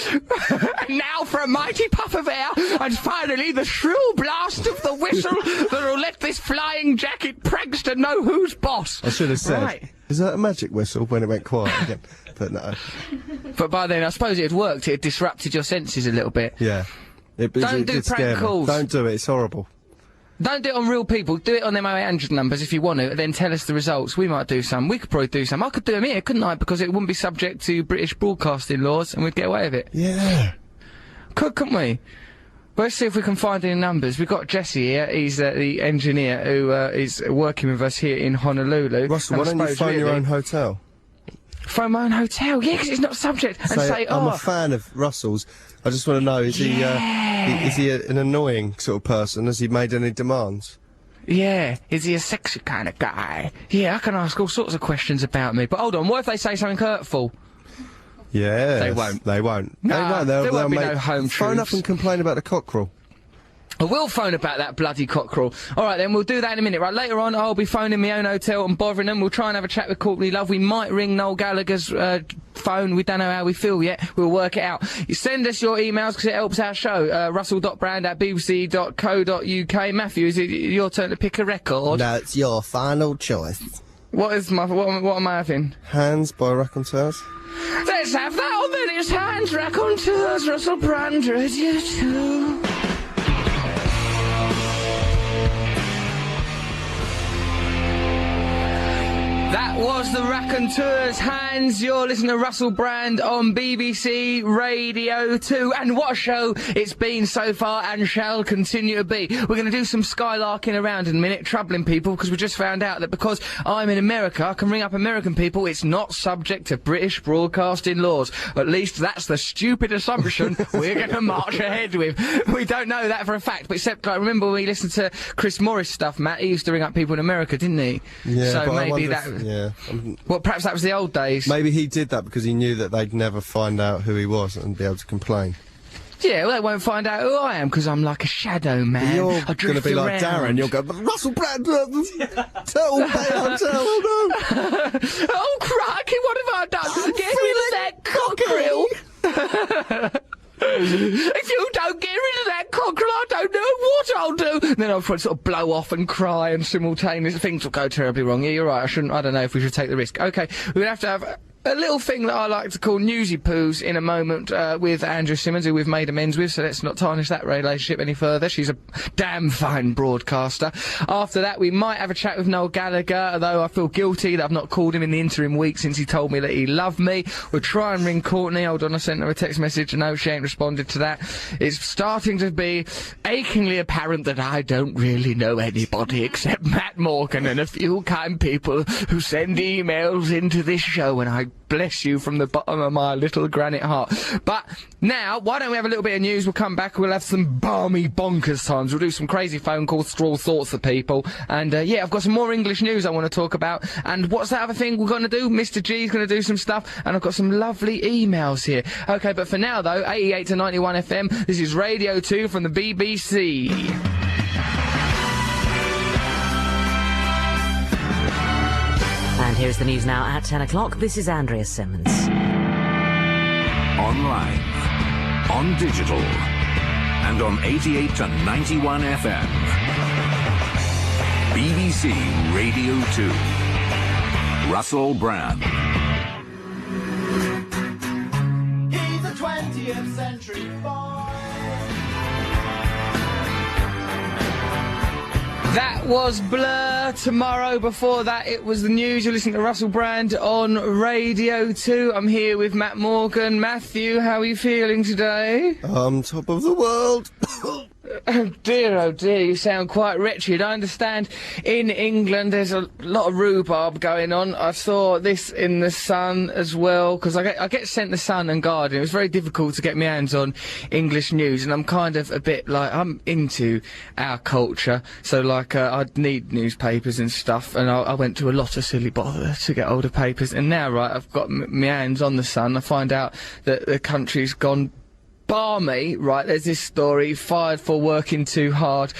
now for a mighty puff of air, and finally the shrill blast of the whistle that'll let this flying jacket prankster know who's boss. I should have said, Right. is that a magic whistle when it went quiet again? But no. But by then, I suppose it had worked. It had disrupted your senses a little bit. Yeah. It Don't do did scare prank me. calls. Don't do it. It's horrible. Don't do it on real people. Do it on them 0800 numbers if you want to. Then tell us the results. We might do some. We could probably do some. I could do them here, couldn't I? Because it wouldn't be subject to British broadcasting laws, and we'd get away with it. Yeah. Couldn't we? Well, let's see if we can find any numbers. We've got Jesse here. He's the engineer who is working with us here in Honolulu. Russell, why And I don't you suppose phone your really- own hotel? Phone my own hotel? Yeah, because it's not subject. And say, I'm oh, a fan of Russell's. I just want to know, is he an annoying sort of person? Has he made any demands? yeah, is he a sexy kind of guy? Yeah, I can ask all sorts of questions about me. But hold on, what if they say something hurtful? Yeah. They won't. They won't. Nah, They'll there won't be make, no home phone truths. up and complain about the cockerel. I will phone about that bloody cockerel. All right, then, we'll do that in a minute. Right, later on, I'll be phoning my own hotel and bothering them. We'll try and have a chat with Courtney Love. We might ring Noel Gallagher's phone. We don't know how we feel yet. We'll work it out. You send us your emails because it helps our show. russell.brand@bbc.co.uk. Matthew, is it your turn to pick a record? No, it's your final choice. What am I having? Hands by Raconteurs. Let's have that on then. It's Hands Raconteurs, Russell Brand, Radio 2. That was the Raconteurs' Hands. You're listening to Russell Brand on BBC Radio 2. And what a show it's been so far and shall continue to be. We're going to do some skylarking around in a minute, troubling people, because we just found out that because I'm in America, I can ring up American people. It's not subject to British broadcasting laws. At least that's the stupid assumption we're going to march ahead with. We don't know that for a fact, but except, like, remember when we listened to Chris Morris stuff, Matt? He used to ring up people in America, didn't he? Yeah, So but I maybe wonder that... if- yeah. Well, perhaps that was the old days. Maybe he did that because he knew that they'd never find out who he was and be able to complain. Yeah, well, they won't find out who I am because I'm like a shadow man. You're I going to drift be like around. Darren. You'll go, but Russell Brand, tell hotel. Oh, crikey, what have I done? Get rid of that cockerel. If you don't get rid of that cockerel, I don't know what I'll do. Then I'll sort of blow off and cry, and simultaneously things will go terribly wrong. Yeah, you're right. I don't know if we should take the risk. Okay, we're gonna have a little thing that I like to call newsy poos in a moment with Andrew Simmons, who we've made amends with, so let's not tarnish that relationship any further. She's a damn fine broadcaster. After that, we might have a chat with Noel Gallagher, although I feel guilty that I've not called him in the interim week since he told me that he loved me. We'll try and ring Courtney. Hold on, I sent her a text message. No, she ain't responded to that. It's starting to be achingly apparent that I don't really know anybody except Matt Morgan and a few kind people who send emails into this show, and I bless you from the bottom of my little granite heart. But now, why don't we have a little bit of news? We'll come back, we'll have some balmy bonkers times. We'll do some crazy phone calls, through all sorts of people. And, yeah, I've got some more English news I want to talk about. And what's that other thing we're going to do? Mr. G's going to do some stuff. And I've got some lovely emails here. Okay, but for now, though, 88 to 91 FM, this is Radio 2 from the BBC. And here's the news now at 10 o'clock. This is Andrea Simmons. Online, on digital, and on 88 to 91 FM. BBC Radio 2. Russell Brand. He's a 20th century boy. That was Blur tomorrow. Before that, it was the news. You're listening to Russell Brand on Radio 2. I'm here with Matt Morgan. Matthew, how are you feeling today? I'm top of the world. Oh dear, you sound quite wretched. I understand in England there's a lot of rhubarb going on. I saw this in The Sun as well, because I get sent The Sun and Guardian. It was very difficult to get my hands on English news, and I'm kind of a bit like, I'm into our culture, so like I'd need newspapers and stuff, and I went to a lot of silly bother to get older papers, and now, right, I've got my hands on The Sun. I find out that the country's gone barmy, right? There's this story, fired for working too hard.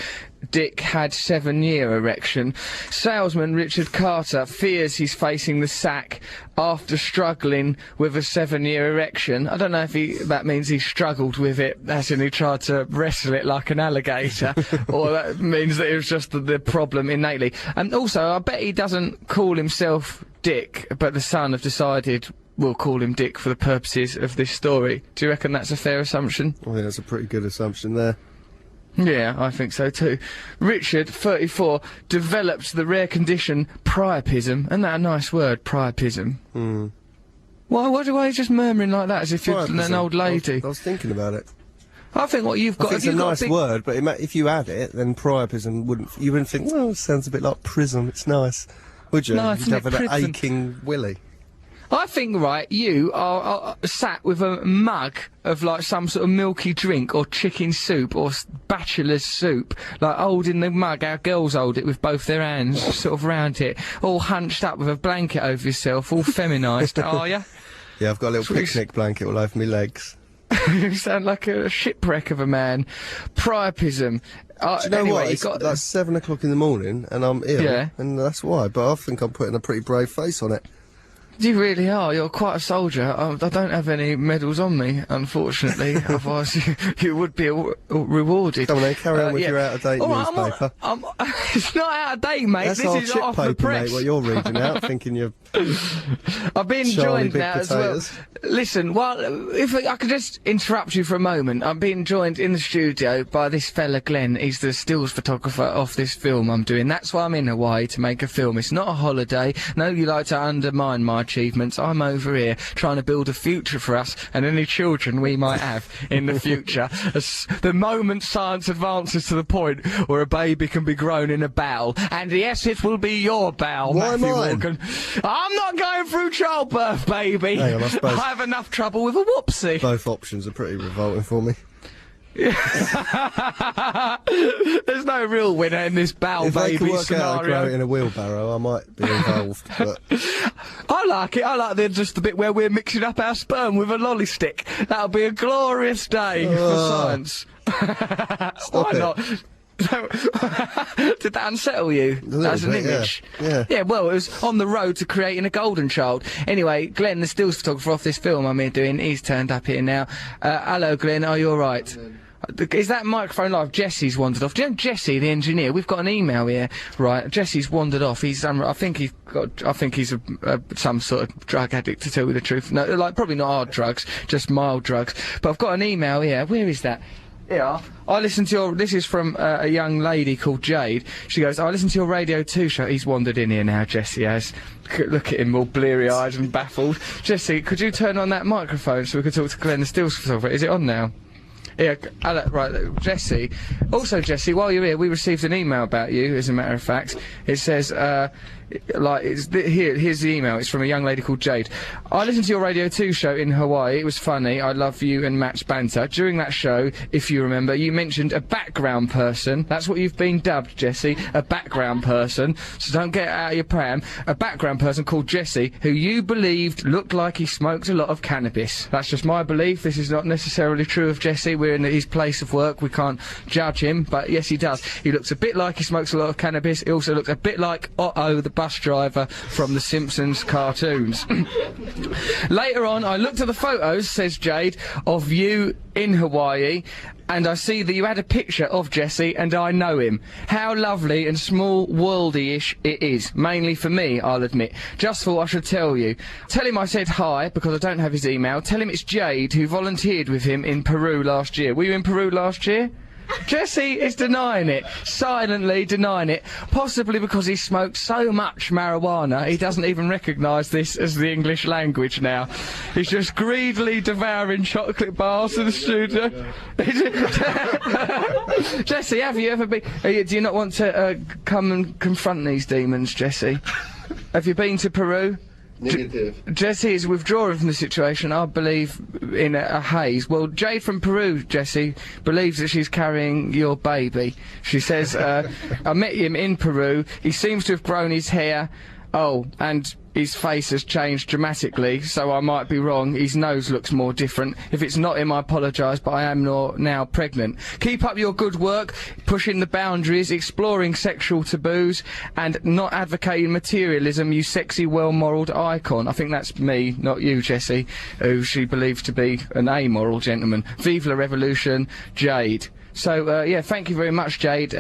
Dick had 7-year erection. Salesman Richard Carter fears he's facing the sack after struggling with a 7-year erection. I don't know if that means he struggled with it, as in he tried to wrestle it like an alligator, or that means that it was just the problem innately. And also, I bet he doesn't call himself Dick, but The Sun have decided we'll call him Dick for the purposes of this story. Do you reckon that's a fair assumption? I think that's a pretty good assumption there. Yeah, I think so too. Richard, 34, developed the rare condition priapism. Isn't that a nice word, priapism? Why are you just murmuring like that, as if you're an old lady? I was thinking about it. I think what you've got... It's a nice word, but if you add it, then priapism you wouldn't think, well, it sounds a bit like prison, it's nice. Would you? Nice, You'd have an prison. aching willy. I think, right, you are sat with a mug of, like, some sort of milky drink or chicken soup or bachelor's soup, like, holding the mug, our girls hold it with both their hands, sort of round it, all hunched up with a blanket over yourself, all feminised, are you? Yeah, I've got a little picnic blanket all over my legs. You sound like a shipwreck of a man. Priapism. Do you know anyway, what? It's like 7 o'clock in the morning and I'm ill, Yeah. and that's why, but I think I'm putting a pretty brave face on it. You really are. You're quite a soldier. I don't have any medals on me, unfortunately. Otherwise, you would be rewarded. Come on then, carry on with yeah. your out-of-date All right, newspaper. It's not out of date, mate. That's this our is chip off the paper, press. mate, what you're reading out, thinking you're... I've been Charlie joined Big now Potatoes. as well. Listen, well, if I could just interrupt you for a moment. I'm being joined in the studio by this fella, Glenn. He's the stills photographer of this film I'm doing. That's why I'm in Hawaii, to make a film. It's not a holiday. No, you like to undermine my achievements. I'm over here trying to build a future for us and any children we might have in the future. As the moment science advances to the point where a baby can be grown in a bowel, and yes, it will be your bowel, Why Matthew mine? Morgan. I'm not going through childbirth, baby. Hang on, I suppose- have enough trouble with a whoopsie. Both options are pretty revolting for me. There's no real winner in this bowel If I baby could work out how to grow it scenario. in a wheelbarrow, I might be involved, but... I like it. I like just the bit where we're mixing up our sperm with a lolly stick. That'll be a glorious day for science. Why it. not? Did that unsettle you as an bit, yeah. image? Yeah. Well, it was on the road to creating a golden child. Anyway, Glenn, the stills photographer off this film I'm here doing, he's turned up here now. Hello, Glenn, are you alright? Is that microphone live? Jesse's wandered off. Do you know Jesse, the engineer? We've got an email here, right? Jesse's wandered off. He's, I think he's some sort of drug addict, to tell you the truth. No, like, probably not hard drugs, just mild drugs. But I've got an email here. Where is that? Yeah, I listened to your... This is from a young lady called Jade. She goes, I listened to your Radio 2 show. He's wandered in here now, Jesse has. Look at him, all bleary-eyed and baffled. Jesse, could you turn on that microphone so we could talk to Glenn the Stills photographer? Is it on now? Yeah, right, Jesse. Also, Jesse, while you're here, we received an email about you, as a matter of fact. It says, here's the email. It's from a young lady called Jade. I listened to your Radio 2 show in Hawaii. It was funny. I love you and Matt's banter. During that show, if you remember, you mentioned a background person. That's what you've been dubbed, Jesse. A background person. So don't get out of your pram. A background person called Jesse, who you believed looked like he smoked a lot of cannabis. That's just my belief. This is not necessarily true of Jesse. We're in his place of work. We can't judge him, but yes, he does. He looks a bit like he smokes a lot of cannabis. He also looks a bit like Otto, the bus driver from the Simpsons cartoons. Later on, I looked at the photos, says Jade, of you in Hawaii, and I see that you had a picture of Jesse, and I know him. How lovely and small worldy-ish it is. Mainly for me, I'll admit. Just thought I should tell you. Tell him I said hi, because I don't have his email. Tell him it's Jade, who volunteered with him in Peru last year. Were you in Peru last year? Jesse is denying it, silently denying it, possibly because he smoked so much marijuana he doesn't even recognise this as the English language now. He's just greedily devouring chocolate bars in the studio. Jesse, have you ever been... do you not want to come and confront these demons, Jesse? Have you been to Peru? Negative. Jesse is withdrawing from the situation, I believe, in a haze. Well, Jade from Peru, Jesse, believes that she's carrying your baby. She says, I met him in Peru. He seems to have grown his hair. Oh, and his face has changed dramatically, so I might be wrong. His nose looks more different. If it's not him, I apologise, but I am now pregnant. Keep up your good work, pushing the boundaries, exploring sexual taboos, and not advocating materialism, you sexy, well-moralled icon. I think that's me, not you, Jesse, who she believes to be an amoral gentleman. Vive la revolution, Jade. So, yeah, thank you very much, Jade.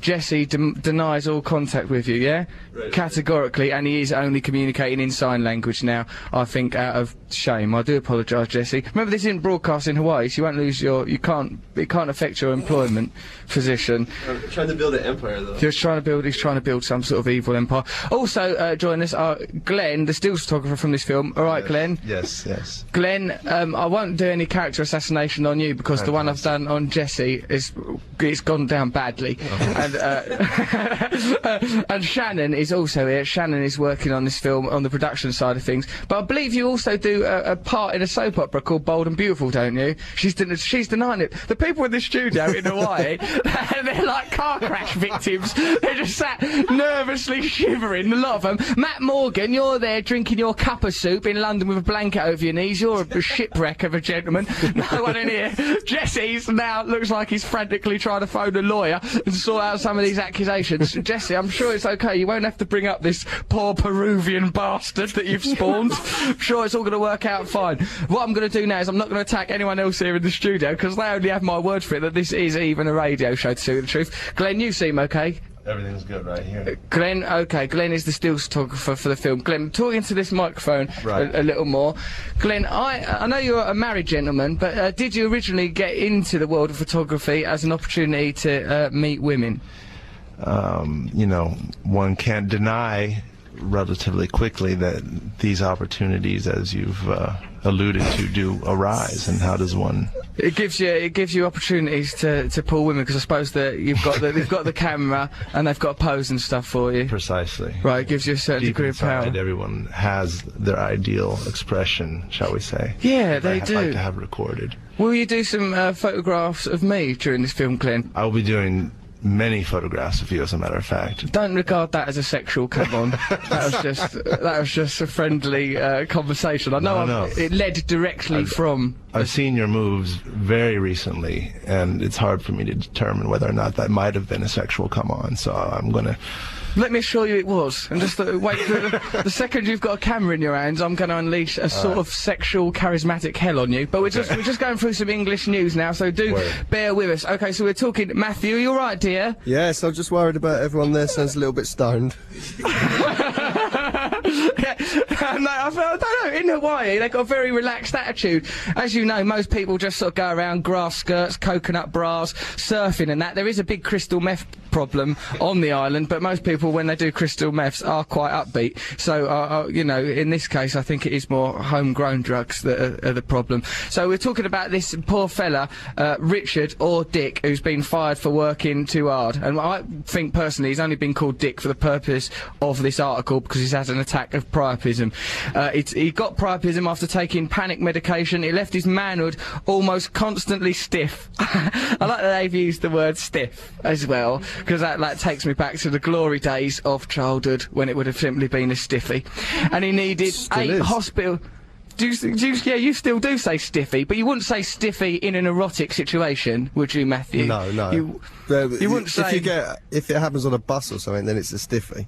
Jesse denies all contact with you, yeah? Right. Categorically, and he is only communicating in sign language now, I think, out of shame. I do apologise, Jesse. Remember, this isn't broadcast in Hawaii, so you won't lose your... it can't affect your employment position. I'm trying to build an empire, though. He's trying to build some sort of evil empire. Also, join us, Glenn, the stills photographer from this film. All right, yes. Glenn? Yes. Glenn, I won't do any character assassination on you, because the one I've done on Jesse it's gone down badly. And Shannon is also here. Shannon is working on this film on the production side of things. But I believe you also do a part in a soap opera called Bold and Beautiful, don't you? She's denying it. The people in the studio in Hawaii, they're like car crash victims. They're just sat nervously shivering, a lot of them. Matt Morgan, you're there drinking your cup of soup in London with a blanket over your knees. You're a shipwreck of a gentleman. No one in here. Jesse's now looks like he's frantically trying to phone a lawyer and sort out some of these accusations. Jesse, I'm sure it's okay. You won't have to bring up this poor Peruvian bastard that you've spawned. I'm sure it's all going to work out fine. What I'm going to do now is I'm not going to attack anyone else here in the studio, because they only have my word for it that this is even a radio show, to tell you the truth. Glenn, you seem okay? Everything's good right here. Glenn, okay, Glenn is the stills photographer for the film. Glenn, talking to this microphone a little more. Glenn, I know you're a married gentleman, but did you originally get into the world of photography as an opportunity to meet women? You know, one can't deny relatively quickly that these opportunities, as you've alluded to, do arise. And how does one? It gives you opportunities to pull women, because I suppose that they've got the camera and they've got pose and stuff for you. Precisely. Right, it gives you a certain degree of power. Everyone has their ideal expression, shall we say? Yeah, they do. Like to have recorded. Will you do some photographs of me during this film, Glenn? I'll be doing many photographs of you, as a matter of fact. Don't regard that as a sexual come-on. that was just a friendly conversation. I know it led directly from... I've seen your moves very recently, and it's hard for me to determine whether or not that might have been a sexual come-on, so I'm gonna... Let me assure you it was. And just wait, the second you've got a camera in your hands, I'm going to unleash a sort of sexual, charismatic hell on you. But we're just going through some English news now, so bear with us. Okay, so we're talking... Matthew, are you all right, dear? Yes, I'm just worried about everyone there sounds a little bit stoned. No, I don't know, in Hawaii they've got a very relaxed attitude. As you know, most people just sort of go around grass skirts, coconut bras, surfing and that. There is a big crystal meth problem on the island, but most people, when they do crystal meths, are quite upbeat. So, you know, in this case, I think it is more homegrown drugs that are the problem. So we're talking about this poor fella, Richard, or Dick, who's been fired for working too hard. And I think, personally, he's only been called Dick for the purpose of this article, because he's had an attack of priapism. He got priapism after taking panic medication. It left his manhood almost constantly stiff. I like that they've used the word stiff as well, because that takes me back to the glory days of childhood when it would have simply been a stiffy. And he needed 8 hospital... yeah, you still do say stiffy, but you wouldn't say stiffy in an erotic situation, would you, Matthew? No. You wouldn't say... If it happens on a bus or something, then it's a stiffy.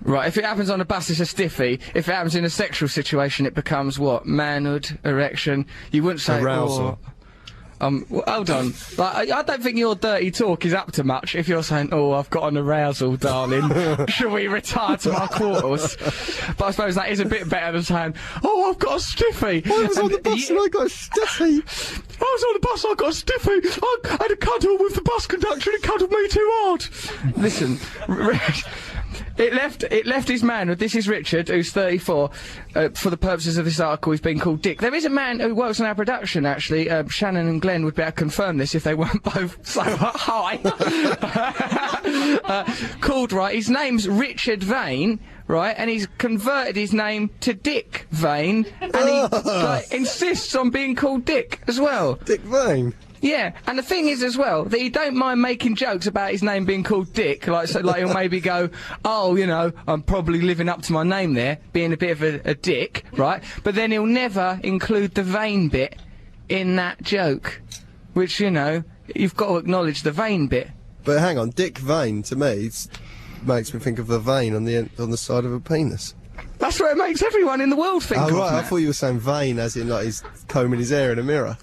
Right, if it happens on a bus, it's a stiffy. If it happens in a sexual situation, it becomes what? Manhood, erection. You wouldn't say... Arousal. Well, hold on. Like, I don't think your dirty talk is up to much if you're saying, "Oh, I've got an arousal, darling. Shall we retire to our quarters?" But I suppose that is a bit better than saying, "Oh, I've got a stiffy." I was on the bus and I got a stiffy. I was on the bus, I got a stiffy. I had a cuddle with the bus conductor and he cuddled me too hard. Listen, it left his man, this is Richard, who's 34, for the purposes of this article, he's been called Dick. There is a man who works on our production, actually, Shannon and Glenn would be able to confirm this if they weren't both so high. Called, right, his name's Richard Vane, right, and he's converted his name to Dick Vane, and he like, insists on being called Dick as well. Dick Vane. Yeah, and the thing is as well that he don't mind making jokes about his name being called Dick, like he'll maybe go, "Oh, you know, I'm probably living up to my name there, being a bit of a dick," right? But then he'll never include the Vane bit in that joke, which, you know, you've got to acknowledge the Vane bit. But hang on, Dick Vane to me makes me think of a vein on the side of a penis. That's what it makes everyone in the world think of. Oh right, I Matt. thought you were saying vein as in like he's combing his hair in a mirror.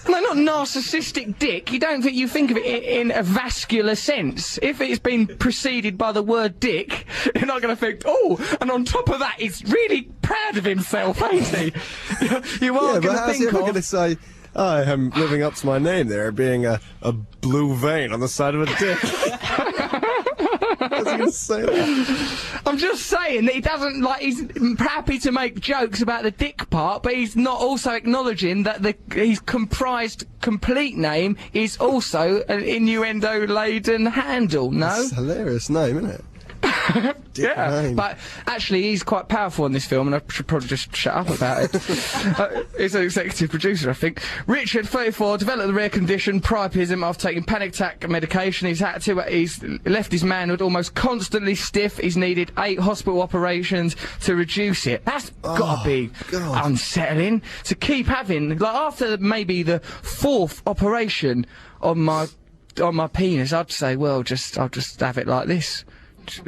No, not narcissistic dick. You think of it in a vascular sense. If it's been preceded by the word dick, you're not going to think, "Oh, and on top of that, he's really proud of himself, ain't he?" You are Yeah, but going to how's he think ever of... going to say, "I am living up to my name there, being a blue vein on the side of a dick"? How's he going to say that? I'm just saying that he doesn't, like, he's happy to make jokes about the dick part, but he's not also acknowledging that his comprised complete name is also an innuendo-laden handle, no? It's a hilarious name, isn't it? Dick Yeah, Vane. but actually he's quite powerful in this film, and I should probably just shut up about it. He's an executive producer, I think. Richard, 34, developed the rare condition priapism after taking panic attack medication. He's left his manhood almost constantly stiff. He's needed 8 hospital operations to reduce it. That's gotta be God. unsettling to keep having. Like, after maybe the 4th operation on my penis, I'd say, well, I'll just have it like this.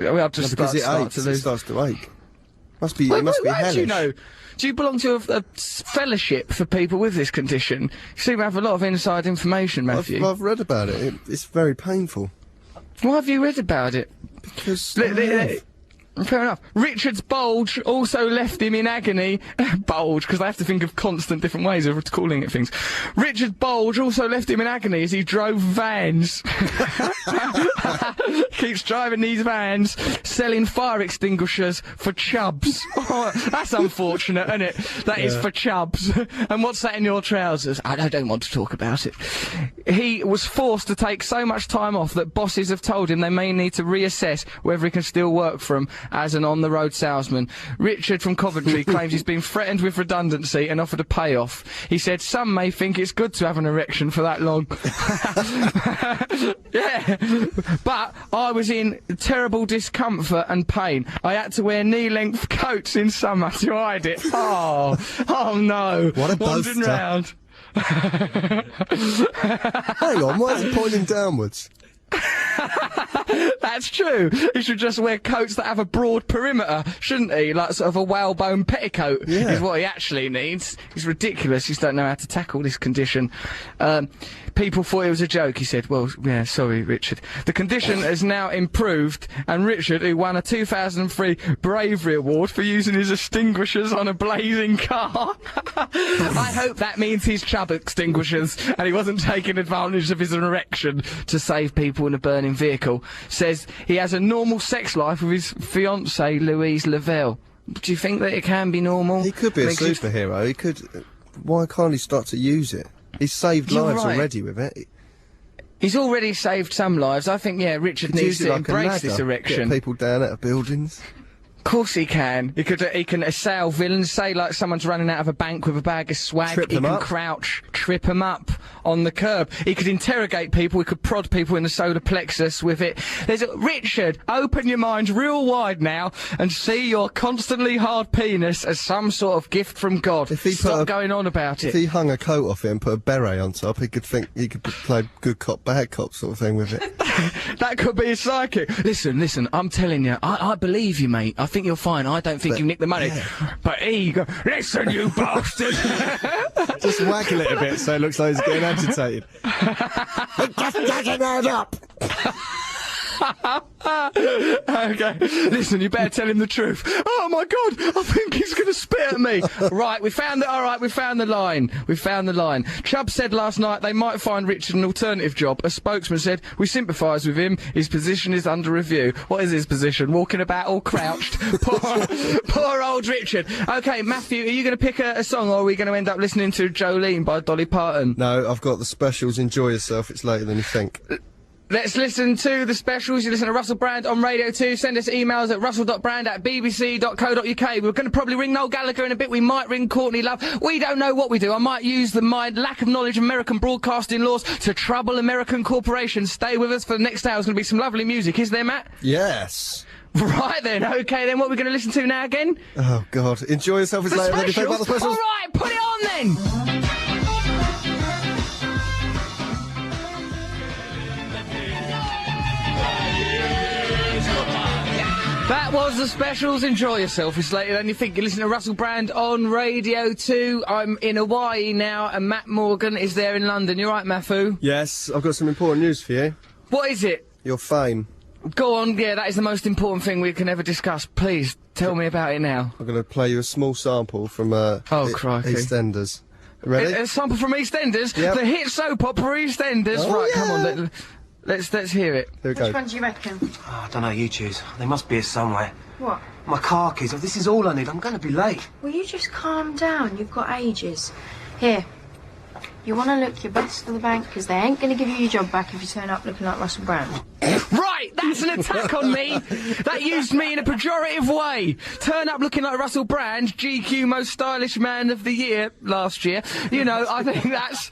I'll just Because it start aches, to it lose. starts to ache. It Wait, must be how hellish. do you know? Do you belong to a fellowship for people with this condition? You seem to have a lot of inside information, Matthew. I've read about it. It's very painful. Why have you read about it? Because Fair enough. Richard's bulge also left him in agony. Bulge, because they have to think of constant different ways of calling it things. Richard's bulge also left him in agony as he drove vans. Keeps driving these vans, selling fire extinguishers for chubs. Oh, that's unfortunate, isn't it? That is for chubs. And what's that in your trousers? I don't want to talk about it. He was forced to take so much time off that bosses have told him they may need to reassess whether he can still work for them as an on-the-road salesman. Richard from Coventry claims he's been threatened with redundancy and offered a payoff. He said, "Some may think it's good to have an erection for that long." Yeah, but I was in terrible discomfort and pain. I had to wear knee-length coats in summer to hide it. Oh no. What a Wandering boaster. round. hang on, why is it pointing downwards? That's true. He should just wear coats that have a broad perimeter, shouldn't he? Like sort of a whalebone petticoat Yeah. is what he actually needs. He's ridiculous. He just don't know how to tackle this condition. People thought it was a joke, he said. Well, yeah, sorry, Richard. The condition has now improved, and Richard, who won a 2003 Bravery Award for using his extinguishers on a blazing car. I hope that means his chub extinguishers, and he wasn't taking advantage of his erection to save people in a burning vehicle. Says he has a normal sex life with his fiancée, Louise Lavelle. Do you think that it can be normal? He could be a Makes you- superhero. He could. Why can't he start to use it? He's saved You're lives right. already with it. He's already saved some lives. I think, yeah, Richard He'd needs use it to like a embrace this ladder, erection. Get people down out of buildings. Of course he can. He can assail villains, say like someone's running out of a bank with a bag of swag. Trip He them can up. crouch, trip them up on the curb. He could interrogate people. He could prod people in the solar plexus with it. Richard, open your mind real wide now and see your constantly hard penis as some sort of gift from God. If he put Stop a- going on about If it. he hung a coat off it and put a beret on top, he could play good cop, bad cop sort of thing with it. That could be his psychic. Listen, I'm telling you, I believe you, mate. I think you're fine. I don't think you nicked the money. But here you go. Listen, you bastard! Just waggle it a bit so it looks like he's getting getting agitated. It just doesn't add up. Okay, listen, you better tell him the truth. Oh my God, I think he's going to spit at me. Right, we found the line. We found the line. Chubb said last night they might find Richard an alternative job. A spokesman said, we sympathise with him. His position is under review. What is his position? Walking about all crouched. Poor old Richard. Okay, Matthew, are you going to pick a song, or are we going to end up listening to Jolene by Dolly Parton? No, I've got the specials. Enjoy yourself. It's later than you think. Let's listen to the specials. You listen to Russell Brand on Radio 2. Send us emails at russell.brand@bbc.co.uk. We're going to probably ring Noel Gallagher in a bit. We might ring Courtney Love. We don't know what we do. I might use my lack of knowledge of American broadcasting laws to trouble American corporations. Stay with us for the next hour. There's going to be some lovely music. Is there, Matt? Yes. Right then. Okay, then what are we going to listen to now again? Oh, God. Enjoy yourself. It's later than you think about the specials. All right, put it on then. That was the specials. Enjoy yourself. It's later than you think. You listen to Russell Brand on Radio 2. I'm in Hawaii now, and Matt Morgan is there in London. You right, Mafu? Yes, I've got some important news for you. What is it? Your fame. Go on, yeah, that is the most important thing we can ever discuss. Please, tell me about it now. I'm going to play you a small sample from crikey. EastEnders. Ready? A sample from EastEnders? Yep. The hit soap opera EastEnders? Oh, right, yeah. come on, let's hear it. Here we go. Which one do you reckon? Oh, I don't know, you choose. They must be here somewhere. What? My car keys. Oh, this is all I need. I'm going to be late. Will you just calm down? You've got ages. Here. You want to look your best for the bank, because they ain't going to give you your job back if you turn up looking like Russell Brand. Right, that's an attack on me. That used me in a pejorative way. Turn up looking like Russell Brand, GQ Most Stylish Man of the Year last year. You know, I think that's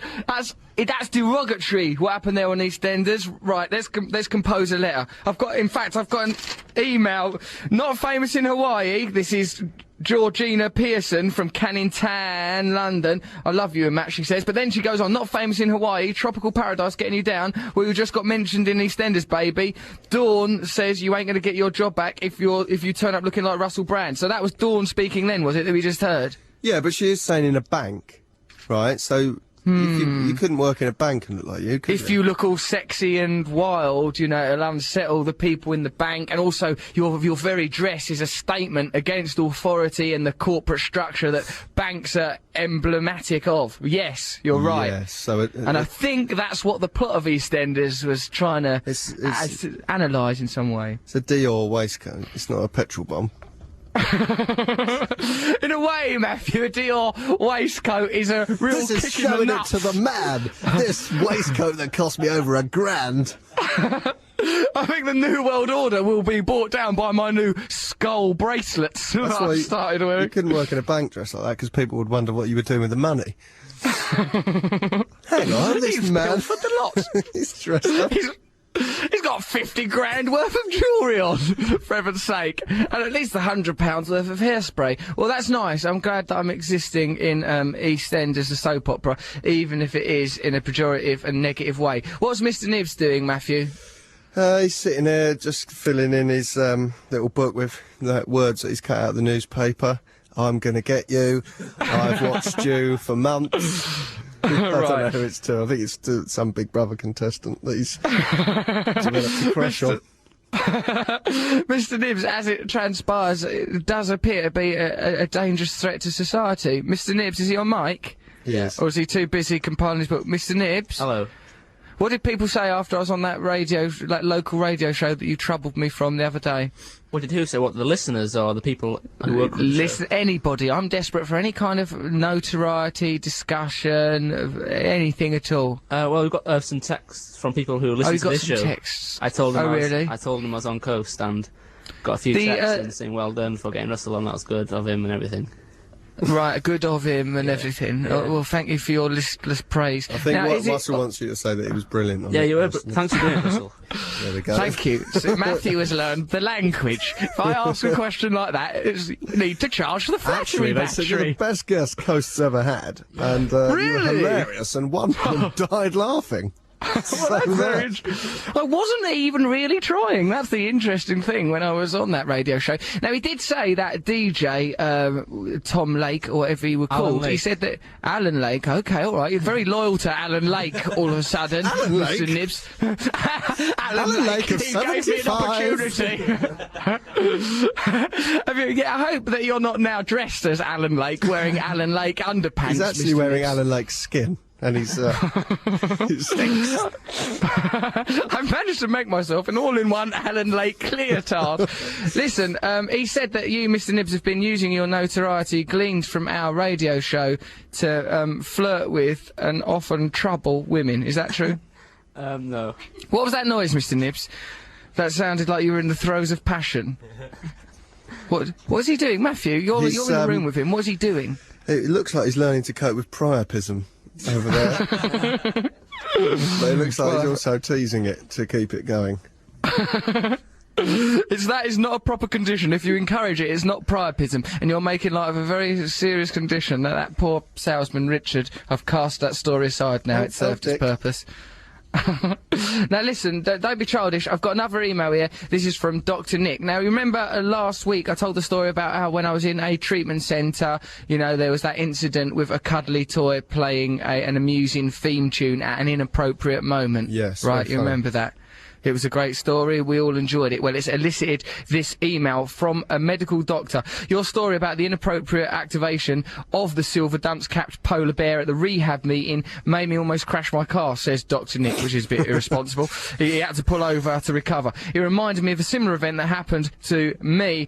derogatory. What happened there on EastEnders? Right, let's compose a letter. I've got an email. Not famous in Hawaii. This is Georgina Pearson from Canning Town, London. I love you, Matt, she says. But then she goes on, not famous in Hawaii, tropical paradise getting you down. We just got mentioned in EastEnders, baby. Dawn says you ain't going to get your job back if you turn up looking like Russell Brand. So that was Dawn speaking then, was it, that we just heard? Yeah, but she is saying in a bank, right? So you couldn't work in a bank and look like you, could If you look all sexy and wild, you know, it'll unsettle the people in the bank, and also your very dress is a statement against authority and the corporate structure that banks are emblematic of. Yes, you're right. Yes, so and I think that's what the plot of EastEnders was trying to analyse in some way. It's a Dior waistcoat. It's not a petrol bomb. In a way, Matthew, a Dior waistcoat is a real This is kick in the showing it nuts. to the man. This waistcoat that cost me over $1,000. I think the New World Order will be brought down by my new skull bracelets that That's I why started you wearing. couldn't work in a bank dress like that because people would wonder what you were doing with the money. Hang on, this He's man. built for the lot. He's dressed up. He's got 50 grand worth of jewellery on, for heaven's sake, and at least £100 worth of hairspray. Well, that's nice. I'm glad that I'm existing in EastEnders, the soap opera, even if it is in a pejorative and negative way. What's Mr. Nibs doing, Matthew? He's sitting there just filling in his little book with the words that he's cut out of the newspaper. I'm gonna get you. I've watched you for months. I don't know who it's to. I think it's to some Big Brother contestant that he's developed a crush on. Mr. Nibs, as it transpires, it does appear to be a dangerous threat to society. Mr. Nibs, is he on mic? Yes. Or is he too busy compiling his book? Mr. Nibs? Hello. What did people say after I was on that local radio show that you troubled me from the other day? What did who say? What, the listeners or the people who work on the show? Listen, anybody. I'm desperate for any kind of notoriety, discussion, anything at all. Well, we've got some texts from people who listen you to got this some show. texts? I told them really? I told them I was on Coast and got a few texts and saying well done for getting Russell on. That was good of him and everything. Right, good of him and everything. Yeah. Oh, well, thank you for your listless praise. I think now, Russell wants you to say that he was brilliant. On You were. Thanks for doing it, Russell. There we go. Thank you. So Matthew has learned the language. If I ask a question like that, you need to charge the Actually, factory they said you're the battery. best guest Coast's ever had, and you were Really? hilarious, and one of them died laughing. I wasn't even really trying. That's the interesting thing when I was on that radio show. Now, he did say that DJ, Tom Lake, or whatever he was called, he said that Alan Lake, okay, all right, you're very loyal to Alan Lake all of a sudden, Alan Lake? Mr. Nibs. Alan Lake of he gave me an 75. opportunity. I hope that you're not now dressed as Alan Lake, wearing Alan Lake underpants. He's actually Mr. wearing Nibs. Alan Lake's skin. And he's, it stinks. I've managed to make myself an all-in-one Alan Lake leotard. Listen, he said that you, Mr. Nibs, have been using your notoriety gleaned from our radio show to flirt with and often trouble women. Is that true? No. What was that noise, Mr. Nibs? That sounded like you were in the throes of passion. What's he doing, Matthew? You're in the room with him. What's he doing? It looks like he's learning to cope with priapism over there. But it looks like he's also teasing it to keep it going. That is not a proper condition. If you encourage it, it's not priapism, and you're making light of a very serious condition. That poor salesman Richard, I've cast that story aside now. It served its purpose. Now listen, don't be childish. I've got another email here. This is from Dr. Nick. Now, you remember last week I told the story about how when I was in a treatment centre, you know, there was that incident with a cuddly toy playing an amusing theme tune at an inappropriate moment. Yes. Right, you remember that? It was a great story. We all enjoyed it. Well, it's elicited this email from a medical doctor. Your story about the inappropriate activation of the silver dunce-capped polar bear at the rehab meeting made me almost crash my car, says Dr. Nick, which is a bit irresponsible. He had to pull over to recover. It reminded me of a similar event that happened to me,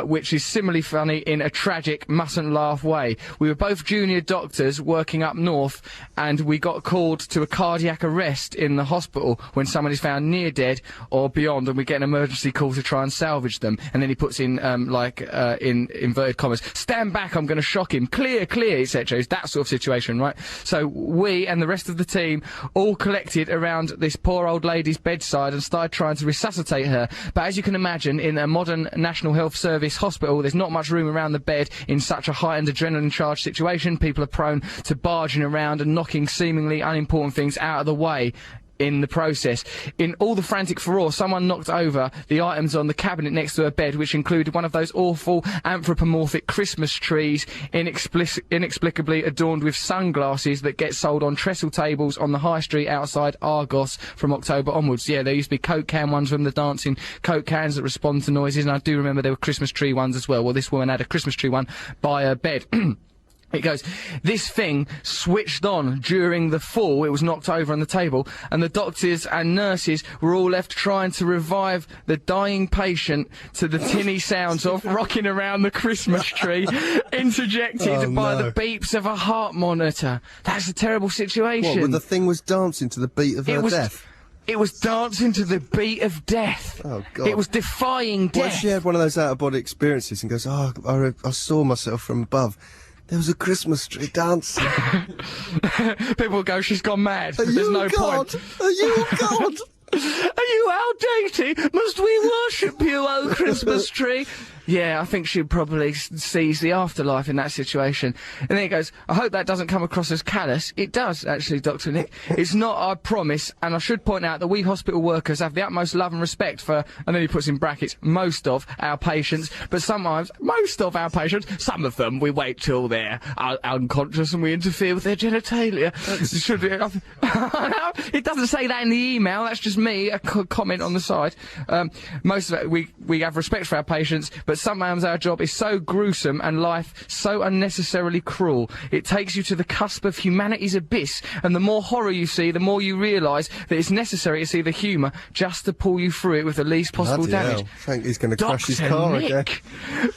which is similarly funny in a tragic, mustn't-laugh way. We were both junior doctors working up north, and we got called to a cardiac arrest in the hospital when someone is found near dead or beyond, and we get an emergency call to try and salvage them. And then he puts in in inverted commas, stand back, I'm going to shock him, clear, etc. It's that sort of situation, right? So we and the rest of the team all collected around this poor old lady's bedside and started trying to resuscitate her. But as you can imagine, in a modern National Health Service hospital, there's not much room around the bed in such a heightened adrenaline charged situation. People are prone to barging around and knocking seemingly unimportant things out of the way in the process. In all the frantic furore, someone knocked over the items on the cabinet next to her bed, which included one of those awful anthropomorphic Christmas trees inexplicably adorned with sunglasses that get sold on trestle tables on the high street outside Argos from October onwards. Yeah, there used to be Coke can ones from the dancing Coke cans that respond to noises, and I do remember there were Christmas tree ones as well. Well, this woman had a Christmas tree one by her bed. It goes, this thing switched on during the fall. It was knocked over on the table, and the doctors and nurses were all left trying to revive the dying patient to the tinny sounds of rocking around the Christmas tree, interjected by the beeps of a heart monitor. That's a terrible situation. What, when the thing was dancing to the beat of her death? It was dancing to the beat of death. Oh, God. It was defying death. What if she had one of those out-of-body experiences and goes, oh, I saw myself from above. There was a Christmas tree dancing. People will go, she's gone mad. Are There's you no God? point. Are you God? Are you outdated? Must we worship you, oh Christmas tree? Yeah, I think she'd probably seize the afterlife in that situation. And then he goes, I hope that doesn't come across as callous. It does, actually, Dr. Nick. It's not, I promise, and I should point out that we hospital workers have the utmost love and respect for, and then he puts in brackets, most of our patients, but sometimes, most of our patients, some of them, we wait till they're unconscious and we interfere with their genitalia. It doesn't say that in the email, that's just me, a comment on the side. Most of it, we have respect for our patients, but sometimes our job is so gruesome and life so unnecessarily cruel. It takes you to the cusp of humanity's abyss, and the more horror you see, the more you realise that it's necessary to see the humour just to pull you through it with the least possible damage. Hell. I think he's going to crash his car again.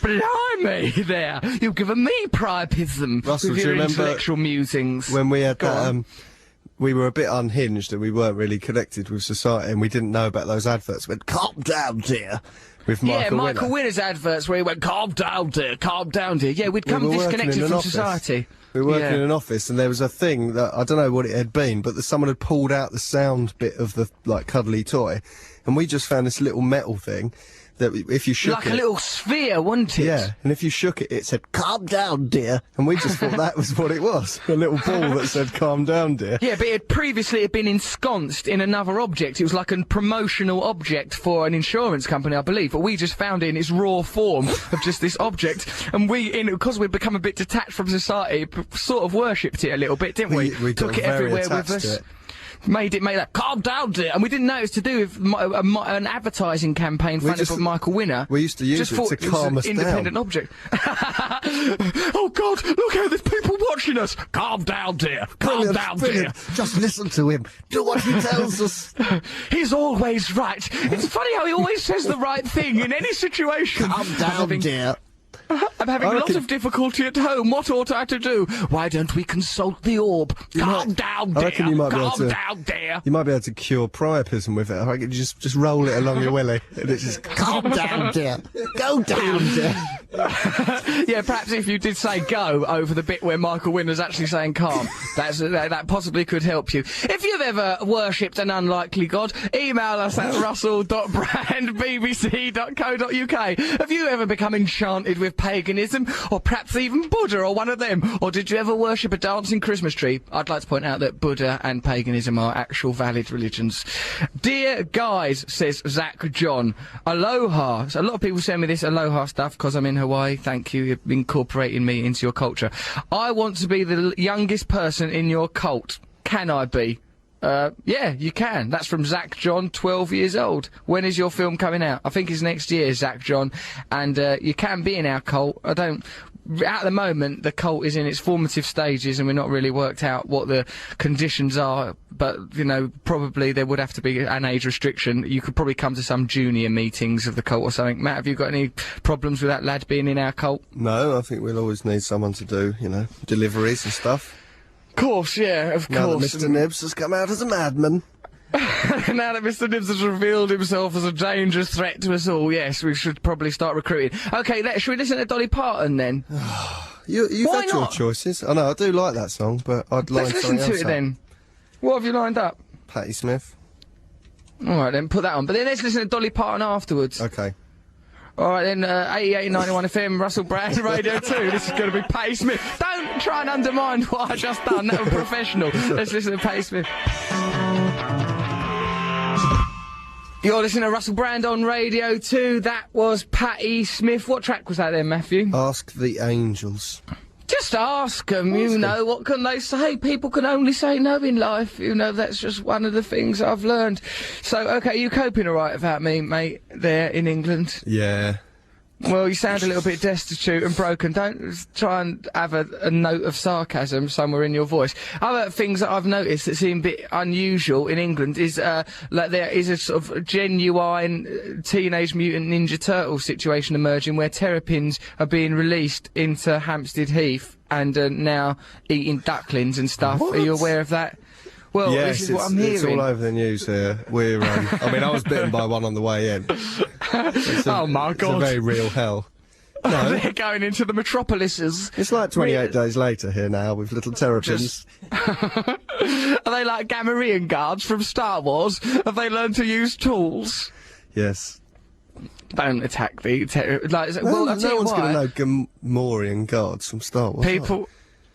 Blimey there! You've given me priapism Russell, with do you your remember intellectual musings. When we had that, we were a bit unhinged and we weren't really connected with society, and we didn't know about those adverts. We went, calm down, dear. With Michael Winner's adverts where he went, calm down, dear, calm down, dear. Yeah, we'd come disconnected from society. We were working in an office, and there was a thing that, I don't know what it had been, but that someone had pulled out the sound bit of the, like, cuddly toy, and we just found this little metal thing that if you shook like it, a little sphere, wasn't it? yeah, and if you shook it, it said "Calm down, dear," and we just thought that was what it was, a little ball that said "Calm down, dear." Yeah, but it previously had been ensconced in another object. It was like a promotional object for an insurance company, I believe. But we just found it in its raw form of just this object, and because we'd become a bit detached from society, sort of worshipped it a little bit, didn't we? We Took got it very everywhere with attached us. to it. Made that calm down, dear, and we didn't know it's to do with an advertising campaign funded by Michael Winner. We used to use just it thought to calm us an independent object. Oh God! Look how there's people watching us. Calm down, dear. Calm down, dear. Just listen to him. Do what he tells us. He's always right. It's funny how he always says the right thing in any situation. Calm down, dear. I'm having a lot of difficulty at home. What ought I to do? Why don't we consult the orb? Calm down, dear. I reckon you might be able Calm to. down, dear. You might be able to cure priapism with it. I reckon you just roll it along your willy, and it's just calm down, dear. Go down, dear. Yeah, perhaps if you did say "go" over the bit where Michael Winner's actually saying "calm," that possibly could help you. If you've ever worshipped an unlikely god, email us at russell.brand@bbc.co.uk. Have you ever become enchanted with paganism, or perhaps even Buddha, or one of them? Or did you ever worship a dancing Christmas tree? I'd like to point out that Buddha and paganism are actual valid religions. Dear guys, says Zach John, aloha. So a lot of people send me this aloha stuff because I'm in Hawaii. Thank you, you're incorporating me into your culture. I want to be the youngest person in your cult. Can I be? Yeah, you can. That's from Zach John, 12 years old. When is your film coming out? I think it's next year, Zach John. And you can be in our cult. At the moment, the cult is in its formative stages and we're not really worked out what the conditions are. But, you know, probably there would have to be an age restriction. You could probably come to some junior meetings of the cult or something. Matt, have you got any problems with that lad being in our cult? No, I think we'll always need someone to do, you know, deliveries and stuff. Of course, yeah, of Now course. that Mr. Nibs has come out as a madman. Now that Mr. Nibs has revealed himself as a dangerous threat to us all, yes, we should probably start recruiting. Okay, should we listen to Dolly Parton then? You've Why had your not? choices. I know, I do like that song, but I'd like Let's something listen to else it up. then. What have you lined up? Patti Smith. Alright then, put that on. But then let's listen to Dolly Parton afterwards. Okay. Alright then, 88 91 FM, Russell Brand Radio 2. This is going to be Patti Smith. Don't try and undermine what I just done. That was professional. Let's listen to Patti Smith. You're listening to Russell Brand on Radio 2. That was Patti Smith. What track was that then, Matthew? Ask the Angels. Just ask them, you know, what can they say? People can only say no in life, you know, that's just one of the things I've learned. So, okay, you coping alright without me, mate, there in England? Yeah. Well, you sound a little bit destitute and broken. Don't try and have a note of sarcasm somewhere in your voice. Other things that I've noticed that seem a bit unusual in England is, like there is a sort of genuine Teenage Mutant Ninja Turtle situation emerging where terrapins are being released into Hampstead Heath and now eating ducklings and stuff. What? Are you aware of that? Well, Yes, this is what I'm it's hearing. all over the news here. We're, I mean, I was bitten by one on the way in. Oh my It's a God. very real hell. No, They're going into the metropolises. it's like 28 days later here now with little terrapins. Are they like Gamorrean guards from Star Wars? Have they learned to use tools? Yes. Don't attack the well, No, I'll tell you one's why. going to know Gamorrean guards from Star Wars. People,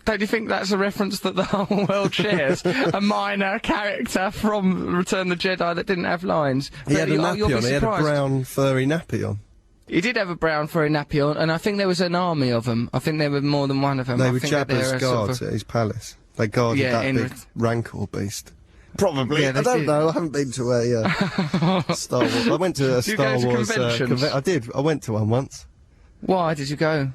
don't you think that's a reference that the whole world shares? A minor character from Return of the Jedi that didn't have lines. He had a You'll nappy be on. He had a surprised. brown furry nappy on. He did have a brown furry nappy on, and I think there was an army of them. I think there were more than one of them. They I were think that Jabba's they're a sort guards of at his palace. They guarded Yeah, that in big Rancor beast. Probably. Yeah, I they don't did. know. I haven't been to a Star Wars. I went to a Do you Star go to Wars conventions? I did. I went to one once. Why did you go?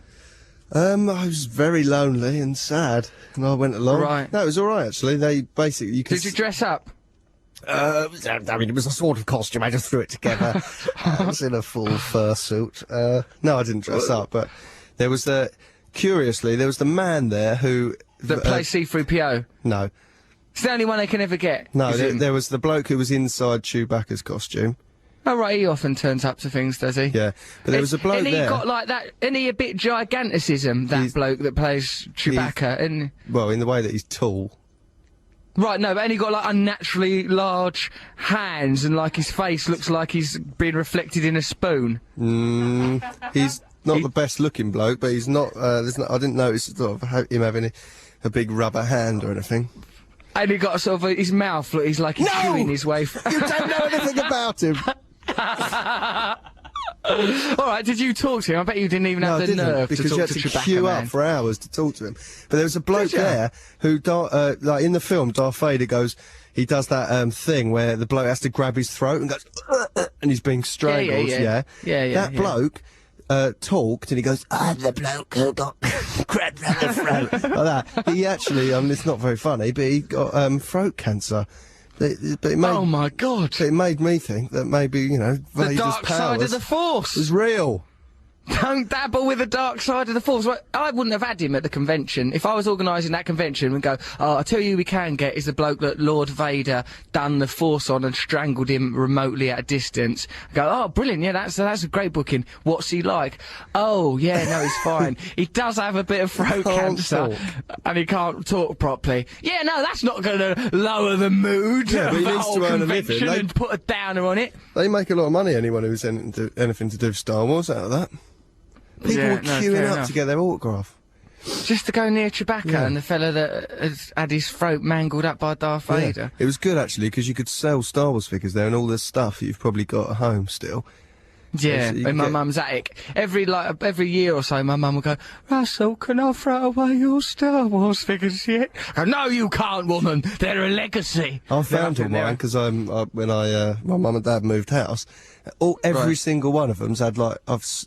I was very lonely and sad, and I went along. Right. No, it was all right actually. They basically you could. Did you dress up? I mean, it was a sort of costume. I just threw it together. I was in a full fursuit. No, I didn't dress up, but there was curiously, there was the man there who That plays C-3PO. No, It's the only one they can ever get. no. is him. There was the bloke who was inside Chewbacca's costume. Oh right, he often turns up to things, does he? Yeah, but there was a bloke and he there. got like that, and he a bit giganticism, that bloke that plays Chewbacca, and Well, in the way that he's tall. Right, no, but and he got, like, unnaturally large hands, and, like, his face looks like he's being reflected in a spoon. He's not the best looking bloke, but he's not, I didn't notice sort of him having a big rubber hand or anything. And he got sort of his mouth, look, he's like he's chewing his way through. You don't know anything about him! Alright, did you talk to him? I bet you didn't even have the nerve because to you talk had to to Chewbacca queue Man. up for hours to talk to him. But there was a bloke there who, like in the film, Darth Vader goes, he does that thing where the bloke has to grab his throat and goes, and he's being strangled. Yeah. That bloke talked and he goes, I'm the bloke who got grabbed round the throat. Like that. He actually, it's not very funny, but he got throat cancer. But it made, oh my God! It made me think that maybe, you know, the Vader's dark powers side of the Force was real. Don't dabble with the dark side of the Force. Well, I wouldn't have had him at the convention. If I was organising that convention and go, oh, I'll tell you who we can get is the bloke that Lord Vader done the Force on and strangled him remotely at a distance. I go, oh, brilliant, yeah, that's a great booking. What's he like? Oh, yeah, no, he's fine. He does have a bit of throat cancer and he can't talk properly. Yeah, no, that's not going to lower the mood Yeah, of but he the needs whole to earn a convention living. and put a downer on it. They make a lot of money, anyone who's anything to do with Star Wars, out of that. People Yeah, were no, queuing fair up enough. to get their autograph. Just to go near Chewbacca and the fella that has had his throat mangled up by Darth Vader. It was good, actually, because you could sell Star Wars figures there and all the stuff you've probably got at home still. Yeah, So you in my get- mum's attic. Every year or so, my mum would go, Russell, can I throw away your Star Wars figures yet? I go, no, you can't, woman. They're a legacy. I found all They're up mine in because when my mum and dad moved house, every Right. single one of them's had like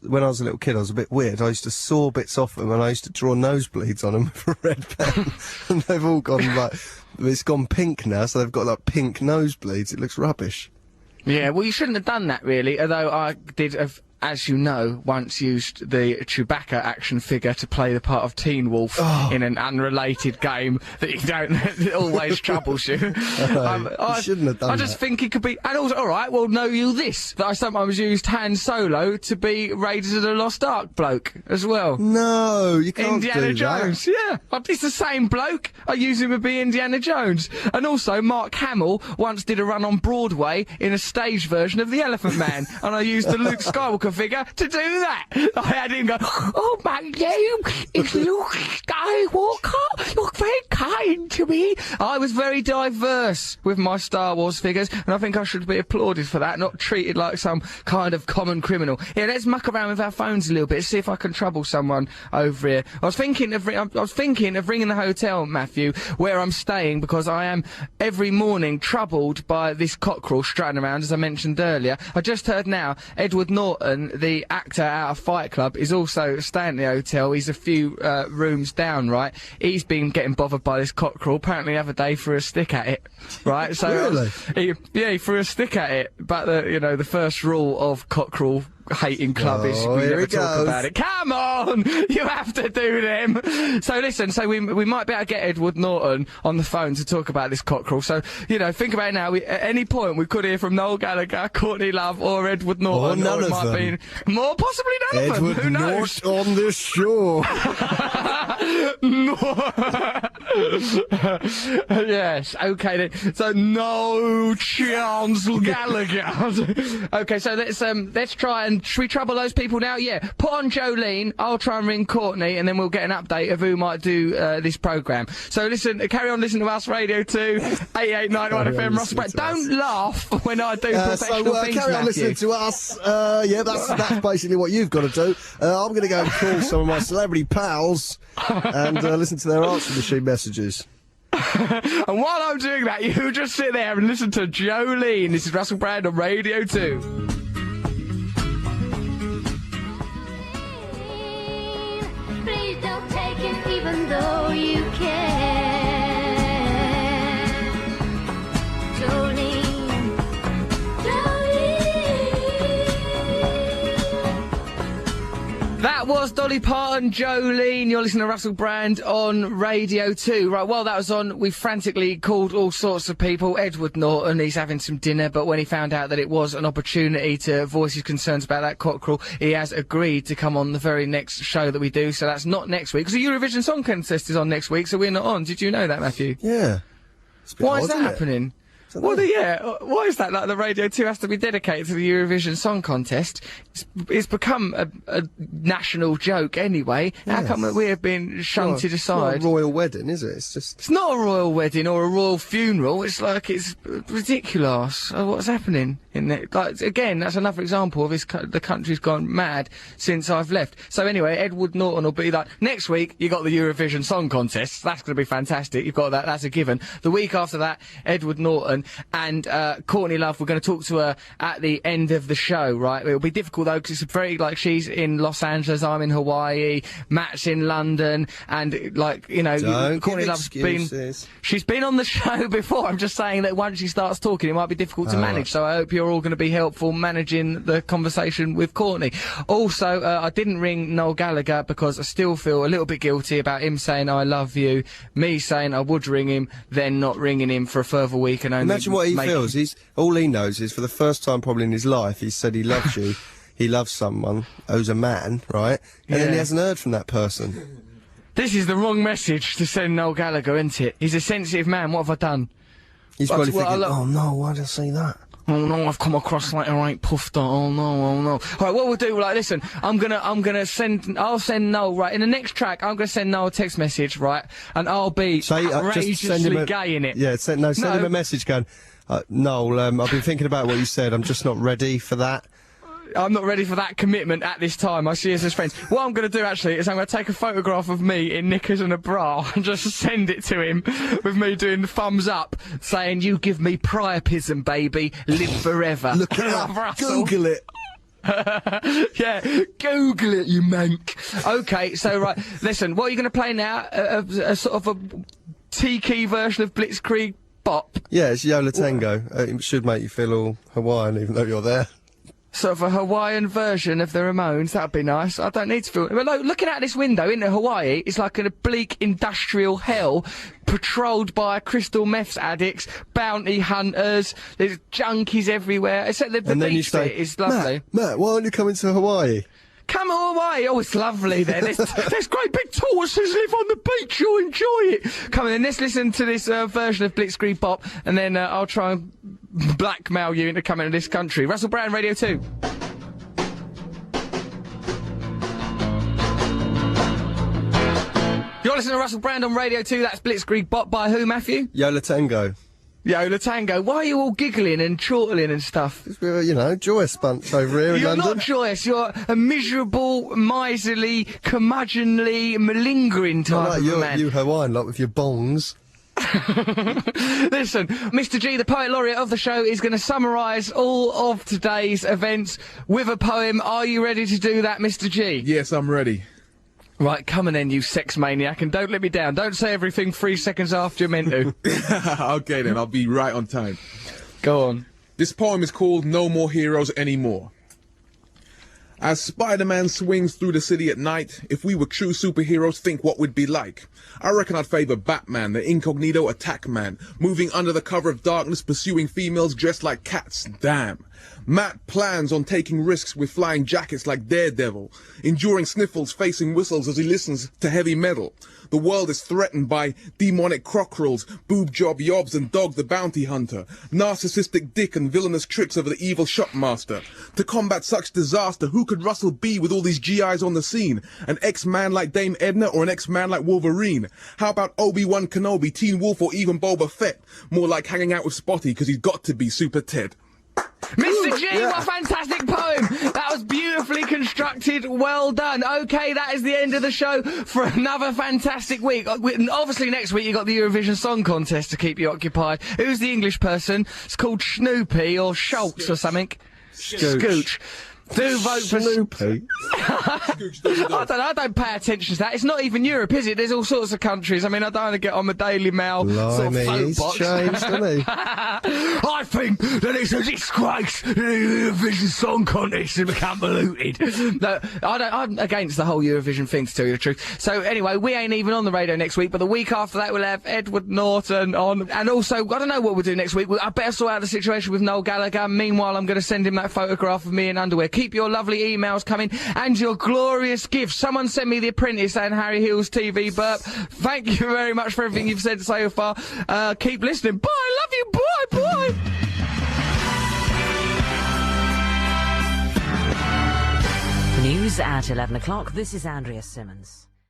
when I was a little kid, I was a bit weird. I used to saw bits off them and I used to draw nosebleeds on them with a red pen, and they've all gone like it's gone pink now, so they've got like pink nosebleeds. It looks rubbish. Yeah, well, you shouldn't have done that, really, although I did have, as you know, once used the Chewbacca action figure to play the part of Teen Wolf in an unrelated game that you don't that always troubles you. You shouldn't have done I just that. think it could be, and also, alright, well, know you this, that I sometimes used Han Solo to be Raiders of the Lost Ark bloke, as well. No, you can't Indiana do Jones, yeah. It's the same bloke. I use him to be Indiana Jones. And also, Mark Hamill once did a run on Broadway in a stage version of The Elephant Man, and I used the Luke Skywalker figure to do that. I had him go, oh, my name is Luke Skywalker. You're very kind to me. I was very diverse with my Star Wars figures, and I think I should be applauded for that, not treated like some kind of common criminal. Yeah, let's muck around with our phones a little bit, see if I can trouble someone over here. I was thinking of ringing the hotel, Matthew, where I'm staying, because I am every morning troubled by this cockerel strutting around, as I mentioned earlier. I just heard now Edward Norton, the actor out of Fight Club, is also staying at the hotel. He's a few rooms down, right? He's been getting bothered by this cockerel. Apparently the other day threw a stick at it, right? So Really? he threw a stick at it. But the first rule of cockerel hating club is Oh, we here never it talk goes. about it. Come on, you have to do them. So listen, we might be able to get Edward Norton on the phone to talk about this cockerel. So think about it now. At any point we could hear from Noel Gallagher, Courtney Love, or Edward Norton. Or none it of might them. be more possibly none of them. Edward Who knows? Norton on the shore. Yes, okay then. So no chance Gallagher. Okay, so let's try and should we trouble those people now? Yeah. Put on Jolene, I'll try and ring Courtney, and then we'll get an update of who might do this programme. So listen, carry on listening to us, Radio 2, 8891 FM, Russell Brand. Don't laugh when I do professional things, carry on Matthew. listening to us. Yeah, that's basically what you've got to do. I'm going to go and call some of my celebrity pals and listen to their answer machine messages. And while I'm doing that, you just sit there and listen to Jolene. This is Russell Brand on Radio 2. Please don't take it even though you can. Jolene, Jolene. That was Dolly Parton, Jolene. You're listening to Russell Brand on Radio 2. Right, while that was on, we frantically called all sorts of people. Edward Norton, he's having some dinner, but when he found out that it was an opportunity to voice his concerns about that cockerel, he has agreed to come on the very next show that we do, so that's not next week. Because the Eurovision Song Contest is on next week, so we're not on. Did you know that, Matthew? Yeah. Why is that happening? Well, why is that? Like, the Radio 2 has to be dedicated to the Eurovision Song Contest. It's become a national joke anyway. How come that we have been shunted aside? It's not a royal wedding, is it? It's not a royal wedding or a royal funeral. It's like, it's ridiculous. What's happening in there? Like, again, that's another example of the country's gone mad since I've left. So anyway, Edward Norton will be like, next week, you got the Eurovision Song Contest. That's going to be fantastic. You've got that. That's a given. The week after that, Edward Norton and Courtney Love, we're going to talk to her at the end of the show, right? It'll be difficult though, because it's very, like, she's in Los Angeles, I'm in Hawaii, Matt's in London, and, like, you know, Courtney Love's she's been on the show before. I'm just saying that once she starts talking, it might be difficult to manage, so I hope you're all going to be helpful managing the conversation with Courtney. Also, I didn't ring Noel Gallagher because I still feel a little bit guilty about him saying I love you, me saying I would ring him, then not ringing him for a further week and only... Imagine what he feels. All he knows is, for the first time probably in his life, he said he loves you. He loves someone who's a man, right? And then he hasn't heard from that person. This is the wrong message to send Noel Gallagher, isn't it? He's a sensitive man. What have I done? He's probably thinking, oh no, why did I say that? Oh no, I've come across like a right puffed up. Oh no, oh no. Alright, what we'll do, like, listen, I'll send Noel, right, in the next track, I'm gonna send Noel a text message, right, and I'll be outrageously gay in it. Yeah, send him a message going, Noel, I've been thinking about what you said, I'm just not ready for that. I'm not ready for that commitment at this time. I see us as friends. What I'm going to do, actually, is I'm going to take a photograph of me in knickers and a bra and just send it to him with me doing the thumbs up, saying, you give me priapism, baby, live forever. Look it up, Google it. Yeah, Google it, you mank. Okay, so, right, listen, what are you going to play now? A sort of a T-key version of Blitzkrieg Bop? Yeah, it's Yola Tango. It should make you feel all Hawaiian, even though you're there. Sort of a Hawaiian version of the Ramones, that'd be nice. I don't need to feel... But look, looking out this window into Hawaii, it's like a bleak industrial hell, patrolled by crystal meth addicts, bounty hunters, there's junkies everywhere. Except the beach bit is lovely. Matt, why aren't you coming to Hawaii? Come on, Hawaii! Oh, it's lovely there. There's great big tortoises live on the beach. You'll enjoy it. Come on, then let's listen to this version of Blitzkrieg Bop, and then I'll try and blackmail you into coming to this country. Russell Brand, Radio 2. You're listening to Russell Brand on Radio 2. That's Blitzkrieg Bop by who, Matthew? Yola Tango. Yola Tango. Why are you all giggling and chortling and stuff? You know, joyous bunch over here in London. You're not joyous. You're a miserable, miserly, curmudgeonly, malingering type of man. You Hawaiian lot with your bongs. Listen, Mr. G, the Poet Laureate of the show, is going to summarise all of today's events with a poem. Are you ready to do that, Mr. G? Yes, I'm ready. Right, come on then, you sex maniac, and don't let me down. Don't say everything 3 seconds after you're meant to. Okay then, I'll be right on time. Go on. This poem is called No More Heroes Anymore. As Spider-Man swings through the city at night, if we were true superheroes, think what we'd be like. I reckon I'd favor Batman, the incognito attack man, moving under the cover of darkness, pursuing females dressed like cats. Damn. Matt plans on taking risks with flying jackets like Daredevil, enduring sniffles, facing whistles as he listens to heavy metal. The world is threatened by demonic crockerills, boob job yobs and Dog the Bounty Hunter, narcissistic dick and villainous tricks of the evil shopmaster. To combat such disaster, who could Russell be with all these GIs on the scene? An ex-man like Dame Edna or an ex-man like Wolverine? How about Obi-Wan Kenobi, Teen Wolf or even Boba Fett? More like hanging out with Spotty because he's got to be Super Ted. Mr. G, what a fantastic poem! That was beautifully constructed, well done. Okay, that is the end of the show for another fantastic week. Obviously next week you've got the Eurovision Song Contest to keep you occupied. Who's the English person? It's called Snoopy or Schultz or something. Scooch. Do vote for Snoopy. I don't pay attention to that. It's not even Europe, is it? There's all sorts of countries. I mean, I don't want to get on the Daily Mail sort of he's soapbox. changed, hasn't he? I think that it's a disgrace that the Eurovision Song Contest has become polluted. No, I'm against the whole Eurovision thing, to tell you the truth. So anyway, we ain't even on the radio next week, but the week after that we'll have Edward Norton on. And also, I don't know what we'll do next week. I better sort out the situation with Noel Gallagher. Meanwhile, I'm going to send him that photograph of me in underwear. Keep your lovely emails coming and your glorious gifts. Someone sent me The Apprentice and Harry Hill's TV burp. Thank you very much for everything you've said so far. Keep listening. Bye. Love you. Bye. News at 11 o'clock. This is Andrea Simmons.